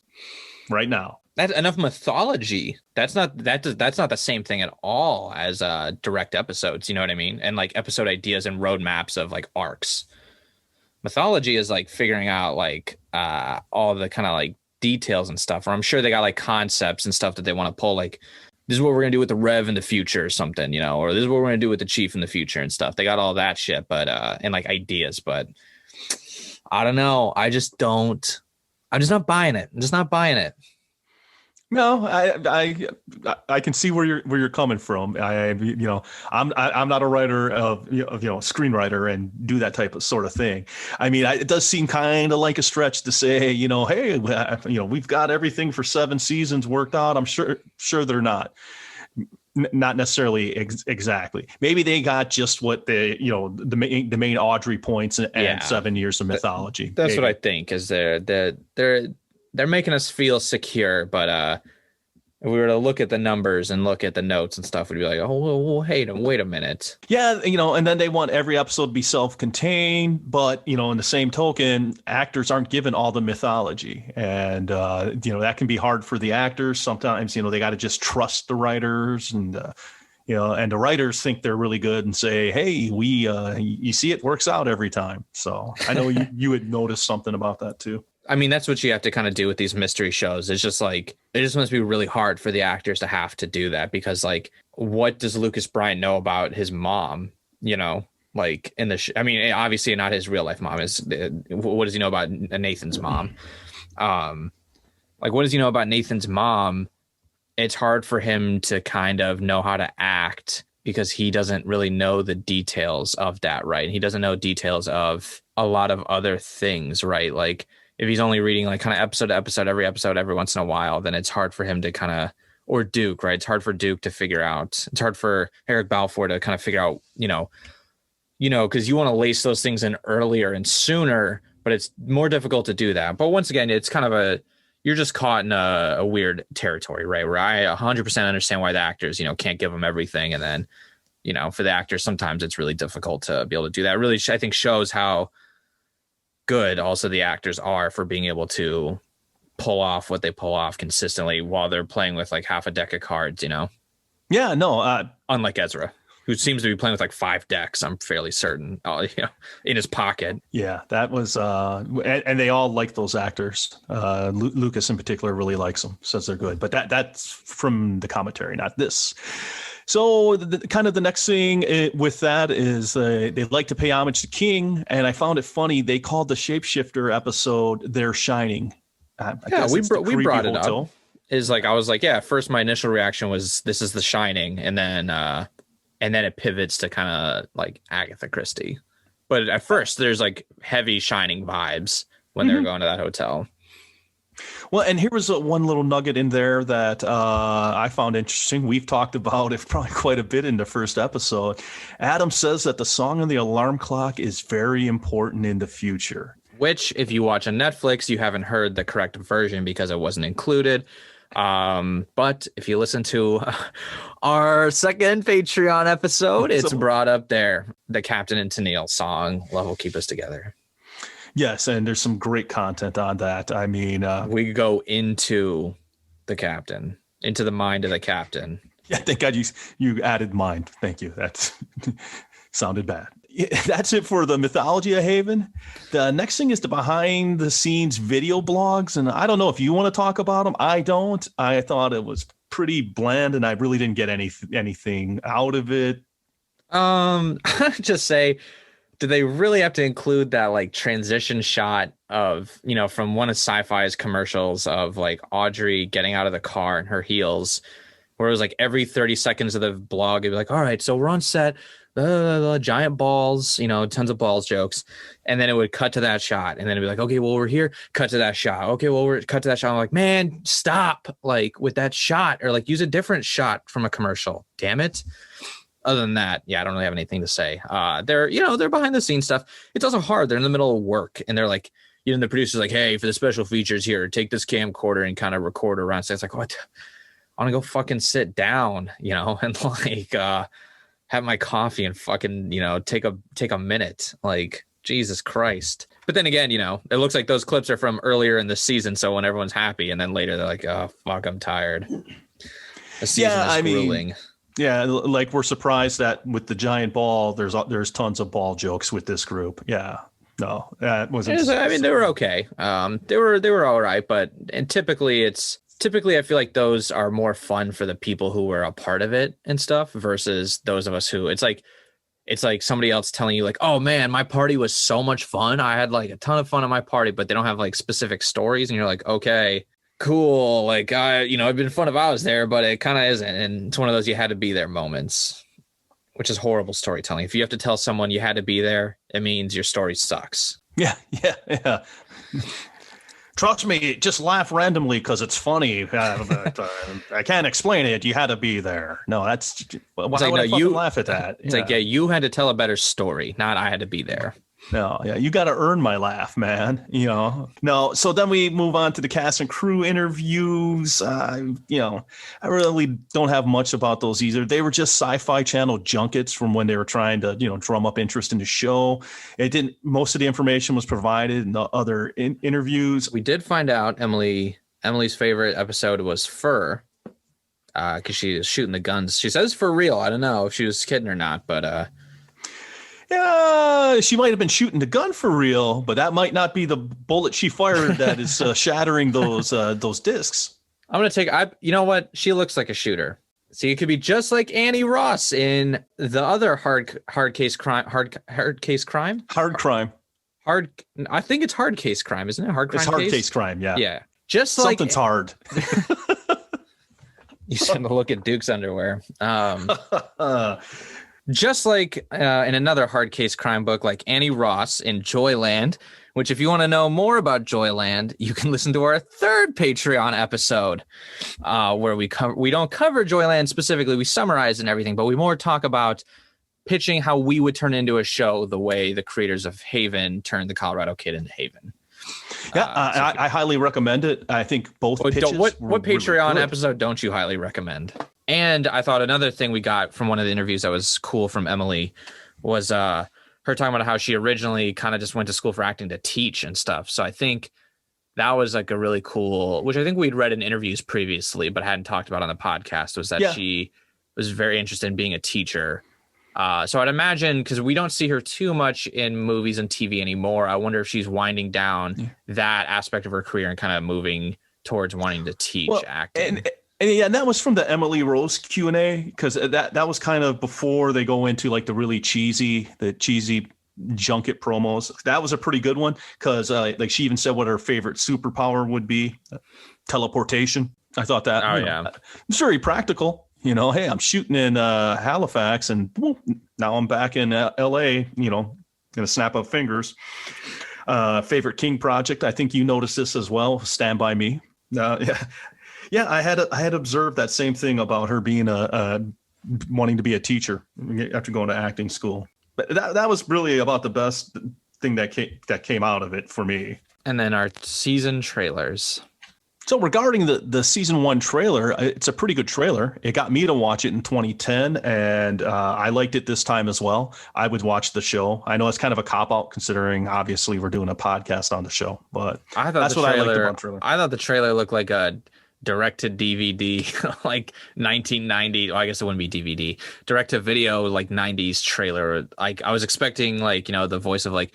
right now. That's enough mythology. That's not the same thing at all as direct episodes. You know what I mean? And episode ideas and roadmaps of arcs. Mythology is figuring out all the kind of details and stuff. Or I'm sure they got concepts and stuff that they want to pull. This is what we're gonna do with the Rev in the future or something, or this is what we're gonna do with the Chief in the future and stuff. They got all that shit, but and ideas. But I don't know. I'm just not buying it. I'm just not buying it. No, I can see where you're coming from. I'm not a writer of screenwriter and do that type of sort of thing. I mean, it does seem kind of like a stretch to say, hey, we've got everything for 7 seasons worked out. I'm sure they're not necessarily exactly. Maybe they got just what the main Audrey points and 7 years of mythology. That's what I think. Is they're making us feel secure, but if we were to look at the numbers and look at the notes and stuff, we'd be like, oh, well, hey, wait a minute. Yeah, and then they want every episode to be self-contained, but in the same token, actors aren't given all the mythology, and that can be hard for the actors. Sometimes they got to just trust the writers, and and the writers think they're really good and say, hey, you see, it works out every time. So I know you would notice something about that too. I mean, that's what you have to kind of do with these mystery shows. It's just it just must be really hard for the actors to have to do that because what does Lucas Bryant know about his mom? In the I mean, obviously not his real life mom. What does he know about Nathan's mom? What does he know about Nathan's mom? It's hard for him to kind of know how to act because he doesn't really know the details of that, right? He doesn't know details of a lot of other things, right? If he's only reading kind of episode to episode, every once in a while, then it's hard for him to kind of, or Duke, right? It's hard for Duke to figure out. It's hard for Eric Balfour to kind of figure out, because you want to lace those things in earlier and sooner, but it's more difficult to do that. But once again, it's kind of you're just caught in a weird territory, right? Where I 100% understand why the actors, can't give them everything. And then, for the actors, sometimes it's really difficult to be able to do that. Really, I think shows how good also the actors are for being able to pull off what they pull off consistently while they're playing with like half a deck of cards, Yeah, no. Unlike Ezra, who seems to be playing with like 5 decks, I'm fairly certain, in his pocket. Yeah, that was, and they all like those actors. Lucas in particular really likes them, says they're good. But that's from the commentary, not this. So kind of the next thing with that is they like to pay homage to King, and I found it funny. They called the Shapeshifter episode "Their Shining." We brought it up. Is like I was like, yeah. First, my initial reaction was this is The Shining, and then it pivots to kind of like Agatha Christie. But at first, there's like heavy Shining vibes when they're going to that hotel. Well, and here was one little nugget in there that I found interesting. We've talked about it probably quite a bit in the first episode. Adam says that the song on the alarm clock is very important in the future. Which, if you watch on Netflix, you haven't heard the correct version because it wasn't included. But if you listen to our second Patreon episode, it's brought up there. The Captain and Tennille song, Love Will Keep Us Together. Yes, and there's some great content on that. I mean, we go into the captain, into the mind of the captain. Yeah, thank God you added mind. Thank you. That sounded bad. That's it for the mythology of Haven. The next thing is the behind the scenes video blogs. And I don't know if you want to talk about them. I don't. I thought it was pretty bland and I really didn't get anything out of it. Just say, do they really have to include that like transition shot of, from one of Sci-Fi's commercials of like Audrey getting out of the car in her heels, where it was like every 30 seconds of the blog, it'd be like, all right, so we're on set, giant balls, tons of balls jokes. And then it would cut to that shot. And then it'd be like, okay, well, we're here. Cut to that shot. Okay, well, we're cut to that shot. I'm like, man, stop like with that shot, or like use a different shot from a commercial. Damn it. Other than that, yeah, I don't really have anything to say. They're behind the scenes stuff. It's also hard. They're in the middle of work and they're like, the producer's like, hey, for the special features here, take this camcorder and kind of record around. So it's like, what? I want to go fucking sit down, and like have my coffee and fucking, take a minute. Like, Jesus Christ. But then again, it looks like those clips are from earlier in the season. So when everyone's happy and then later they're like, oh, fuck, I'm tired. The season is grueling. Yeah, like we're surprised that with the giant ball, there's tons of ball jokes with this group. Yeah, no, that wasn't. I mean, they were okay. They were all right, and typically I feel like those are more fun for the people who were a part of it and stuff versus those of us who it's like somebody else telling you like, oh man, my party was so much fun. I had like a ton of fun at my party, but they don't have like specific stories, and you're like, okay. Cool, like it'd been fun if I was there, but it kind of isn't, and it's one of those you had to be there moments, which is horrible storytelling. If you have to tell someone you had to be there, it means your story sucks. Yeah. Trust me, just laugh randomly because it's funny. I can't explain it. You had to be there. No, that's why would I fucking laugh at that? It's like, you had to tell a better story, not I had to be there. No, yeah, you got to earn my laugh, man. No. So then we move on to the cast and crew interviews. I really don't have much about those either. They were just Sci-Fi Channel junkets from when they were trying to, drum up interest in the show. Most of the information was provided in the other interviews. We did find out Emily's favorite episode was Fur, because she was shooting the guns. She says for real. I don't know if she was kidding or not, but yeah, she might have been shooting the gun for real, but that might not be the bullet she fired that is shattering those discs. I'm gonna take. You know what? She looks like a shooter. See, it could be just like Annie Ross in the other hard case crime. I think it's hard case crime, isn't it? It's hard case crime. Yeah. Yeah. Just something's like hard. You should look at Duke's underwear. Just like in another hard case crime book, like Annie Ross in Joyland, which if you want to know more about Joyland, you can listen to our third Patreon episode, where we don't cover Joyland specifically. We summarize and everything, but we more talk about pitching how we would turn into a show the way the creators of Haven turned the Colorado Kid into Haven. Yeah, I highly recommend it. I think both pitches what Patreon episode don't you highly recommend? And I thought another thing we got from one of the interviews that was cool from Emily was her talking about how she originally kind of just went to school for acting to teach and stuff. So I think that was like a really cool, which I think we'd read in interviews previously, but hadn't talked about on the podcast, was that she was very interested in being a teacher. So I'd imagine, because we don't see her too much in movies and TV anymore, I wonder if she's winding down that aspect of her career and kind of moving towards wanting to teach acting. And that was from the Emily Rose Q&A, because that was kind of before they go into like the really cheesy junket promos. That was a pretty good one, because like she even said what her favorite superpower would be: teleportation. I thought that it's very practical. You know, hey, I'm shooting in Halifax, and now I'm back in L.A. You know, gonna snap of fingers. Favorite King project. I think you noticed this as well. Stand By Me. Yeah. I had observed that same thing about her being wanting to be a teacher after going to acting school. But that was really about the best thing that came out of it for me. And then our season trailers. So regarding the season 1 trailer, it's a pretty good trailer. It got me to watch it in 2010, and I liked it this time as well. I would watch the show. I know it's kind of a cop-out considering obviously we're doing a podcast on the show, but that's what I liked about the trailer. I thought the trailer looked like a direct-to-DVD, like 1990. Well, I guess it wouldn't be DVD. Direct-to-video, like 90s trailer. Like I was expecting, like, you know, the voice of like,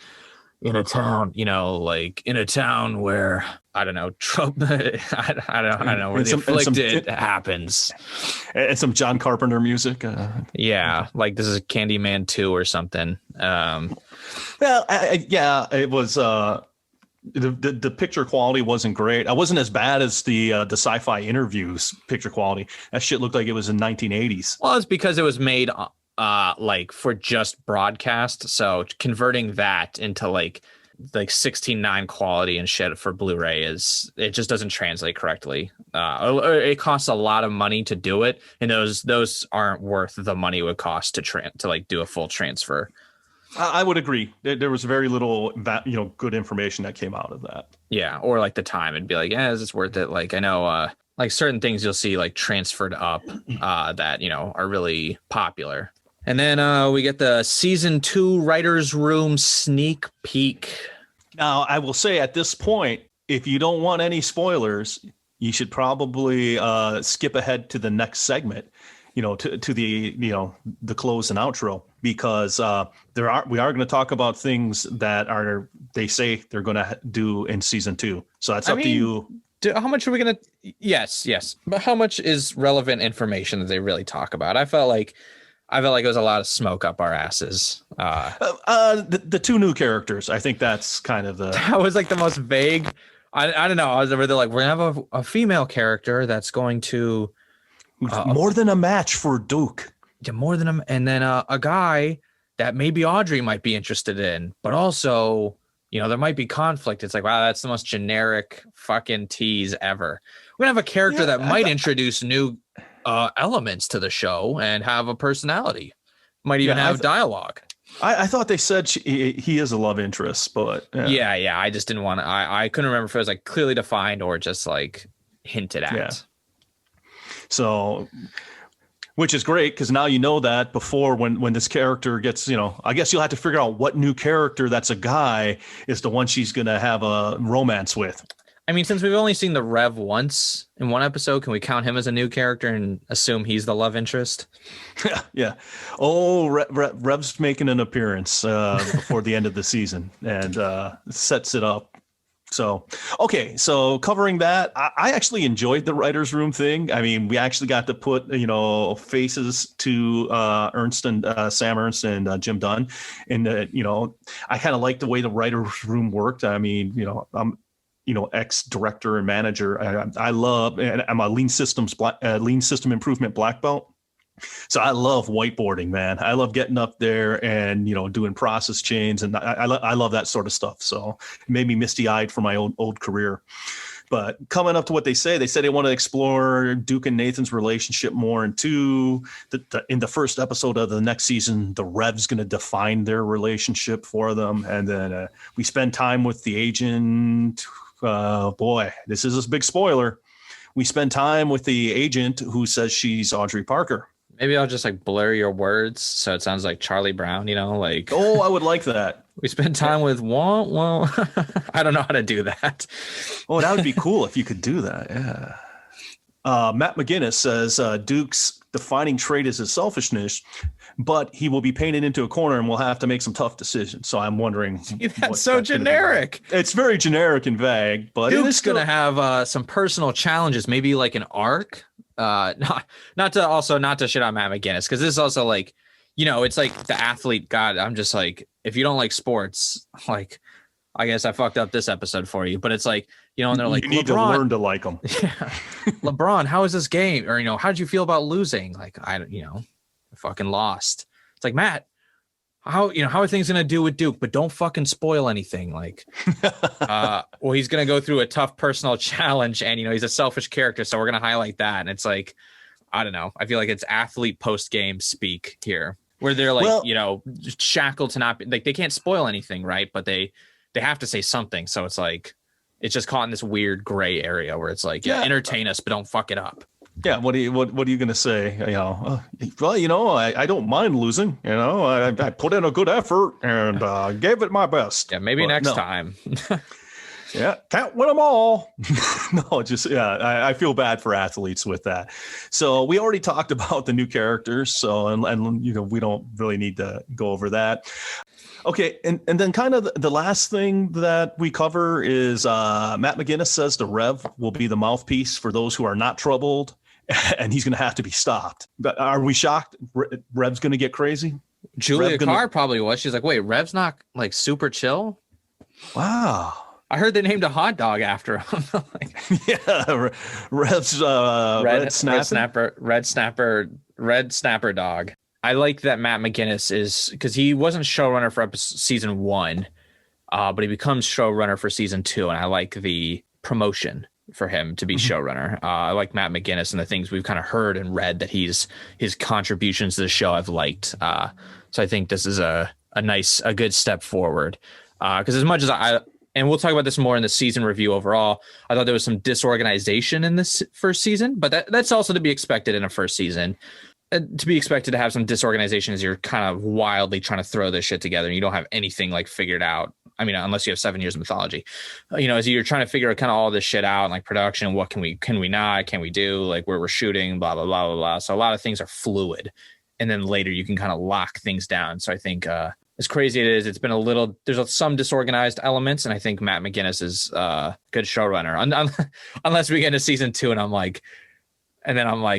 in a town, you know, like in a town where, I don't know, Trump, I don't know, where the afflicted happens. And some John Carpenter music. Yeah, like this is Candyman 2 or something. Well, it was, the picture quality wasn't great. I wasn't as bad as the Sci-Fi Interviews picture quality. That shit looked like it was in 1980s. Well, it's because it was made like for just broadcast, so converting that into like 16:9 quality and shit for Blu-ray it just doesn't translate correctly. It costs a lot of money to do it, and those aren't worth the money it would cost to like do a full transfer. I would agree. There was very little good information that came out of that. Yeah, or like the time, it'd be like, is this worth it? Like I know like certain things you'll see like transferred up that, you know, are really popular. And then we get the season 2 writers room sneak peek. Now, I will say at this point, if you don't want any spoilers, you should probably skip ahead to the next segment, you know, to the, you know, the close and outro, because we are going to talk about things that they say they're going to do in season 2. So that's up to you. How much are we going to? Yes. But how much is relevant information that they really talk about? I felt like it was a lot of smoke up our asses. The 2 new characters. I think that's kind of that was like the most vague. I don't know. I was over there like, we're going to have a female character that's going to more than a match for Duke. Yeah, more than and then a guy that maybe Audrey might be interested in, but also, you know, there might be conflict. It's like, wow, that's the most generic fucking tease ever. We're gonna have a character that might introduce new elements to the show and have a personality, might even have dialogue. I thought they said he is a love interest, but yeah, I just didn't want to. I couldn't remember if it was like clearly defined or just like hinted at. Yeah. So, which is great, because now you know that before when this character gets, you know, I guess you'll have to figure out what new character that's a guy is the one she's going to have a romance with. I mean, since we've only seen the Rev once in one episode, can we count him as a new character and assume he's the love interest? Yeah. Oh, Rev's making an appearance before the end of the season and sets it up. So, okay. So covering that, I actually enjoyed the writer's room thing. I mean, we actually got to put, you know, faces to Sam Ernst and Jim Dunn. And, you know, I kind of like the way the writer's room worked. I mean, you know, I'm, you know, ex-director and manager. I love, and I'm a lean system improvement black belt. So I love whiteboarding, man. I love getting up there and, you know, doing process chains, and I love that sort of stuff. So it made me misty-eyed for my old career. But coming up to what they say they want to explore Duke and Nathan's relationship more. And in the first episode of the next season, the Rev's going to define their relationship for them. And then we spend time with the agent. Boy, this is a big spoiler. we spend time with the agent who says she's Audrey Parker. Maybe I'll just like blur your words so it sounds like Charlie Brown, like. Oh, I would like that. We spend time with well, I don't know how to do that. Oh, that would be cool if you could do that. Yeah. Matt McGinnis says Duke's defining trait is his selfishness, but he will be painted into a corner and will have to make some tough decisions. So I'm wondering. That's so generic. It's very generic and vague, but Duke's going to have some personal challenges, maybe like an arc. Not to shit on Matt McGinnis, because this is also like, it's like the athlete. God, I'm just like, if you don't like sports, like, I guess I fucked up this episode for you, but it's like, and they're like, you need to learn to like them. Yeah. LeBron, how is this game? Or, how did you feel about losing? Like, I fucking lost. It's like, Matt, how are things going to do with Duke? But don't fucking spoil anything. Like, well, he's going to go through a tough personal challenge, and, he's a selfish character. So we're going to highlight that. And it's like, I don't know. I feel like it's athlete post-game speak here, where they're like, shackled to not be, like, they can't spoil anything, right? But they have to say something. So it's like, it's just caught in this weird gray area where it's like, entertain us, but don't fuck it up. Yeah. What are you going to say? I don't mind losing, I put in a good effort and gave it my best. Yeah. Maybe next time. Yeah. Can't win them all. No, I feel bad for athletes with that. So we already talked about the new characters. So, and we don't really need to go over that. Okay, and then kind of the last thing that we cover is Matt McGinnis says the Rev will be the mouthpiece for those who are not troubled, and he's going to have to be stopped. But are we shocked? Rev's going to get crazy? Julia Carr probably was. She's like, wait, Rev's not like super chill? Wow. I heard they named a hot dog after him. Yeah, Rev's red snapper dog. I like that Matt McGinnis is, because he wasn't showrunner for season 1, but he becomes showrunner for season 2, and I like the promotion for him to be showrunner. I like Matt McGinnis and the things we've kind of heard and read that his contributions to the show I've liked. So I think this is a good step forward. Because as much as and we'll talk about this more in the season review overall, I thought there was some disorganization in this first season, but that's also to be expected in a first season. To be expected to have some disorganization as you're kind of wildly trying to throw this shit together and you don't have anything like figured out. I mean, unless you have 7 years of mythology, as you're trying to figure out kind of all this shit out and like production, what can we do, like where we're shooting, blah, blah, blah, blah, blah. So a lot of things are fluid. And then later you can kind of lock things down. So I think as crazy it is, it's been there's some disorganized elements. And I think Matt McGinnis is a good showrunner unless we get into season 2 and I'm like,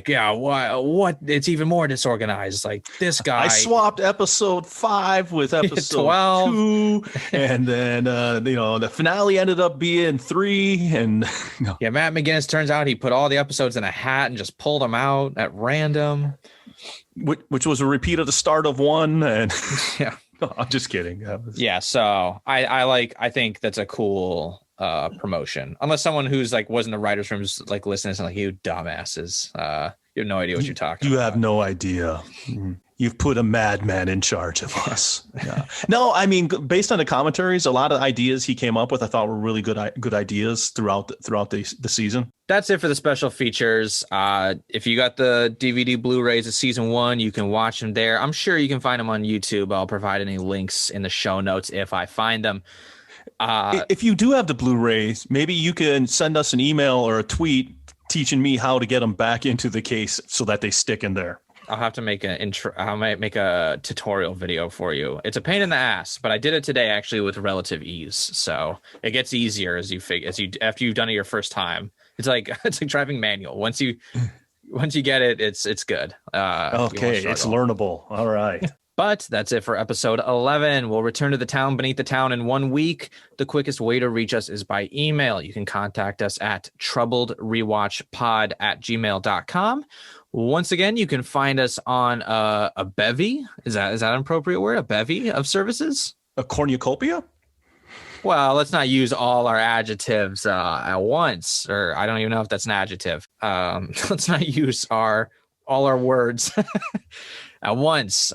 yeah, what? It's even more disorganized. Like this guy. I swapped episode 5 with episode 12. 2, and then the finale ended up being 3. And yeah, Matt McGinnis turns out he put all the episodes in a hat and just pulled them out at random, which was a repeat of the start of 1. And yeah, no, I'm just kidding. Yeah, so I think that's a cool promotion, unless someone who's like wasn't a writer's room is like listening and like, you dumbasses, you have no idea what you're talking about. You have no idea. You've put a madman in charge of us. Yeah. No, I mean, based on the commentaries, a lot of ideas he came up with I thought were really good ideas throughout the season. That's it for the special features. If you got the DVD Blu-rays of season 1, you can watch them there. I'm sure you can find them on YouTube. I'll provide any links in the show notes if I find them. If you do have the Blu-rays, maybe you can send us an email or a tweet teaching me how to get them back into the case so that they stick in there. I'll have to make I might make a tutorial video for you. It's a pain in the ass, but I did it today actually with relative ease. So it gets easier after you've done it your first time. It's like driving manual. Once you get it, it's good. Okay, it's learnable. All right. But that's it for episode 11. We'll return to the town beneath the town in 1 week. The quickest way to reach us is by email. You can contact us at troubledrewatchpod@gmail.com. Once again, you can find us on a bevy. Is that an appropriate word? A bevy of services? A cornucopia? Well, let's not use all our adjectives at once, or I don't even know if that's an adjective. Let's not use all our words at once.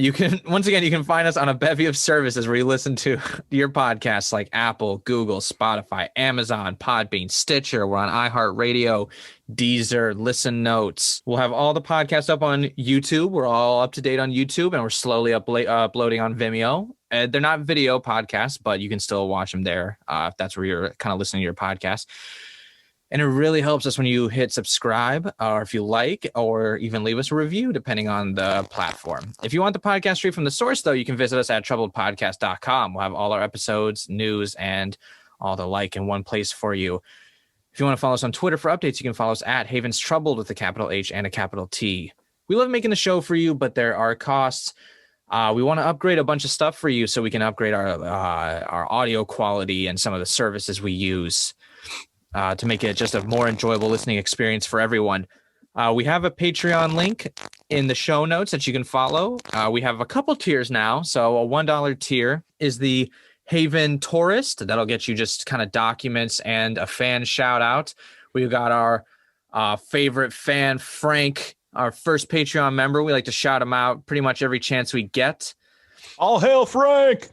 You can, once again, you can find us on a bevy of services where you listen to your podcasts like Apple, Google, Spotify, Amazon, Podbean, Stitcher. We're on iHeartRadio, Deezer, Listen Notes. We'll have all the podcasts up on YouTube. We're all up to date on YouTube, and we're slowly uploading on Vimeo. They're not video podcasts, but you can still watch them there if that's where you're kind of listening to your podcast. And it really helps us when you hit subscribe, or if you like, or even leave us a review, depending on the platform. If you want the podcast straight from the source, though, you can visit us at troubledpodcast.com. We'll have all our episodes, news, and all the like in one place for you. If you want to follow us on Twitter for updates, you can follow us at Havens Troubled with a capital H and a capital T. We love making the show for you, but there are costs. We want to upgrade a bunch of stuff for you so we can upgrade our audio quality and some of the services we use. To make it just a more enjoyable listening experience for everyone. We have a Patreon link in the show notes that you can follow. We have a couple tiers now. So a $1 tier is the Haven Tourist. That'll get you just kind of documents and a fan shout out. We've got our favorite fan, Frank, our first Patreon member. We like to shout him out pretty much every chance we get. All hail Frank!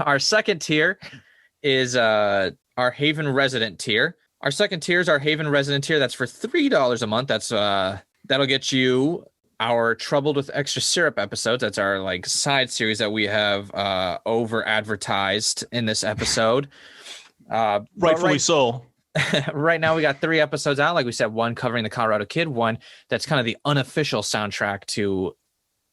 Our second tier is our Haven Resident tier. Our second tier is our Haven Resident tier. That's for $3 a month. That's that'll get you our Troubled with Extra Syrup episodes. That's our like side series that we have over advertised in this episode. Rightfully so. Right now we got 3 episodes out. Like we said, one covering the Colorado Kid, one that's kind of the unofficial soundtrack to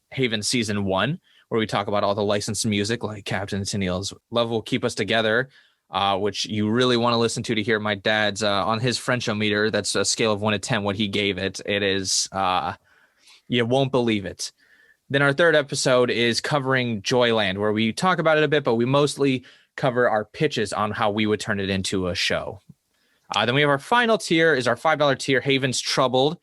Haven season 1, where we talk about all the licensed music like Captain Tennille's Love Will Keep Us Together, which you really want to listen to hear my dad's on his Frenchometer. That's a scale of 1 to 10, what he gave it. It is, you won't believe it. Then our third episode is covering Joyland, where we talk about it a bit, but we mostly cover our pitches on how we would turn it into a show. Then we have our final tier is our $5 tier, Haven's Troubled.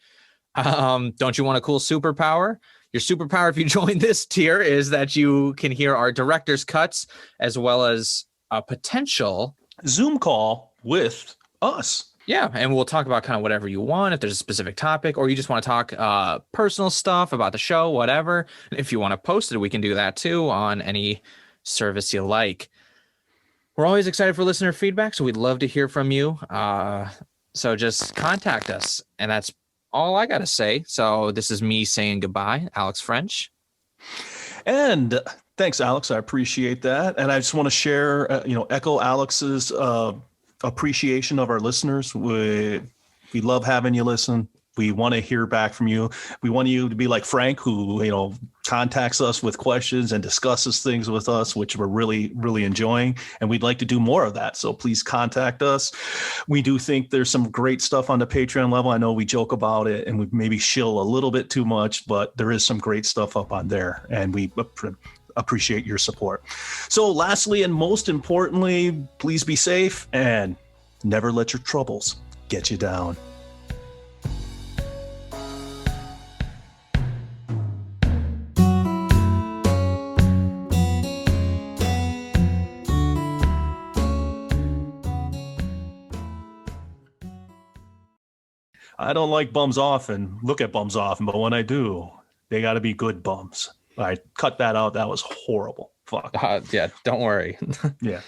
Don't you want a cool superpower? Your superpower, if you join this tier, is that you can hear our director's cuts as well as a potential Zoom call with us. Yeah, and we'll talk about kind of whatever you want, if there's a specific topic, or you just want to talk personal stuff about the show, whatever. If you want to post it, we can do that too on any service you like. We're always excited for listener feedback, so we'd love to hear from you. So just contact us, and that's all I got to say. So this is me saying goodbye, Alex French. And thanks, Alex. I appreciate that. And I just want to share, echo Alex's appreciation of our listeners. We love having you listen. We want to hear back from you. We want you to be like Frank, who, contacts us with questions and discusses things with us, which we're really, really enjoying. And we'd like to do more of that. So please contact us. We do think there's some great stuff on the Patreon level. I know we joke about it and we maybe shill a little bit too much, but there is some great stuff up on there. And we appreciate your support. So lastly, and most importantly, please be safe and never let your troubles get you down. I don't like bums often, look at bums often, but when I do, they got to be good bums. I cut that out. That was horrible. Fuck. Yeah, don't worry. Yeah.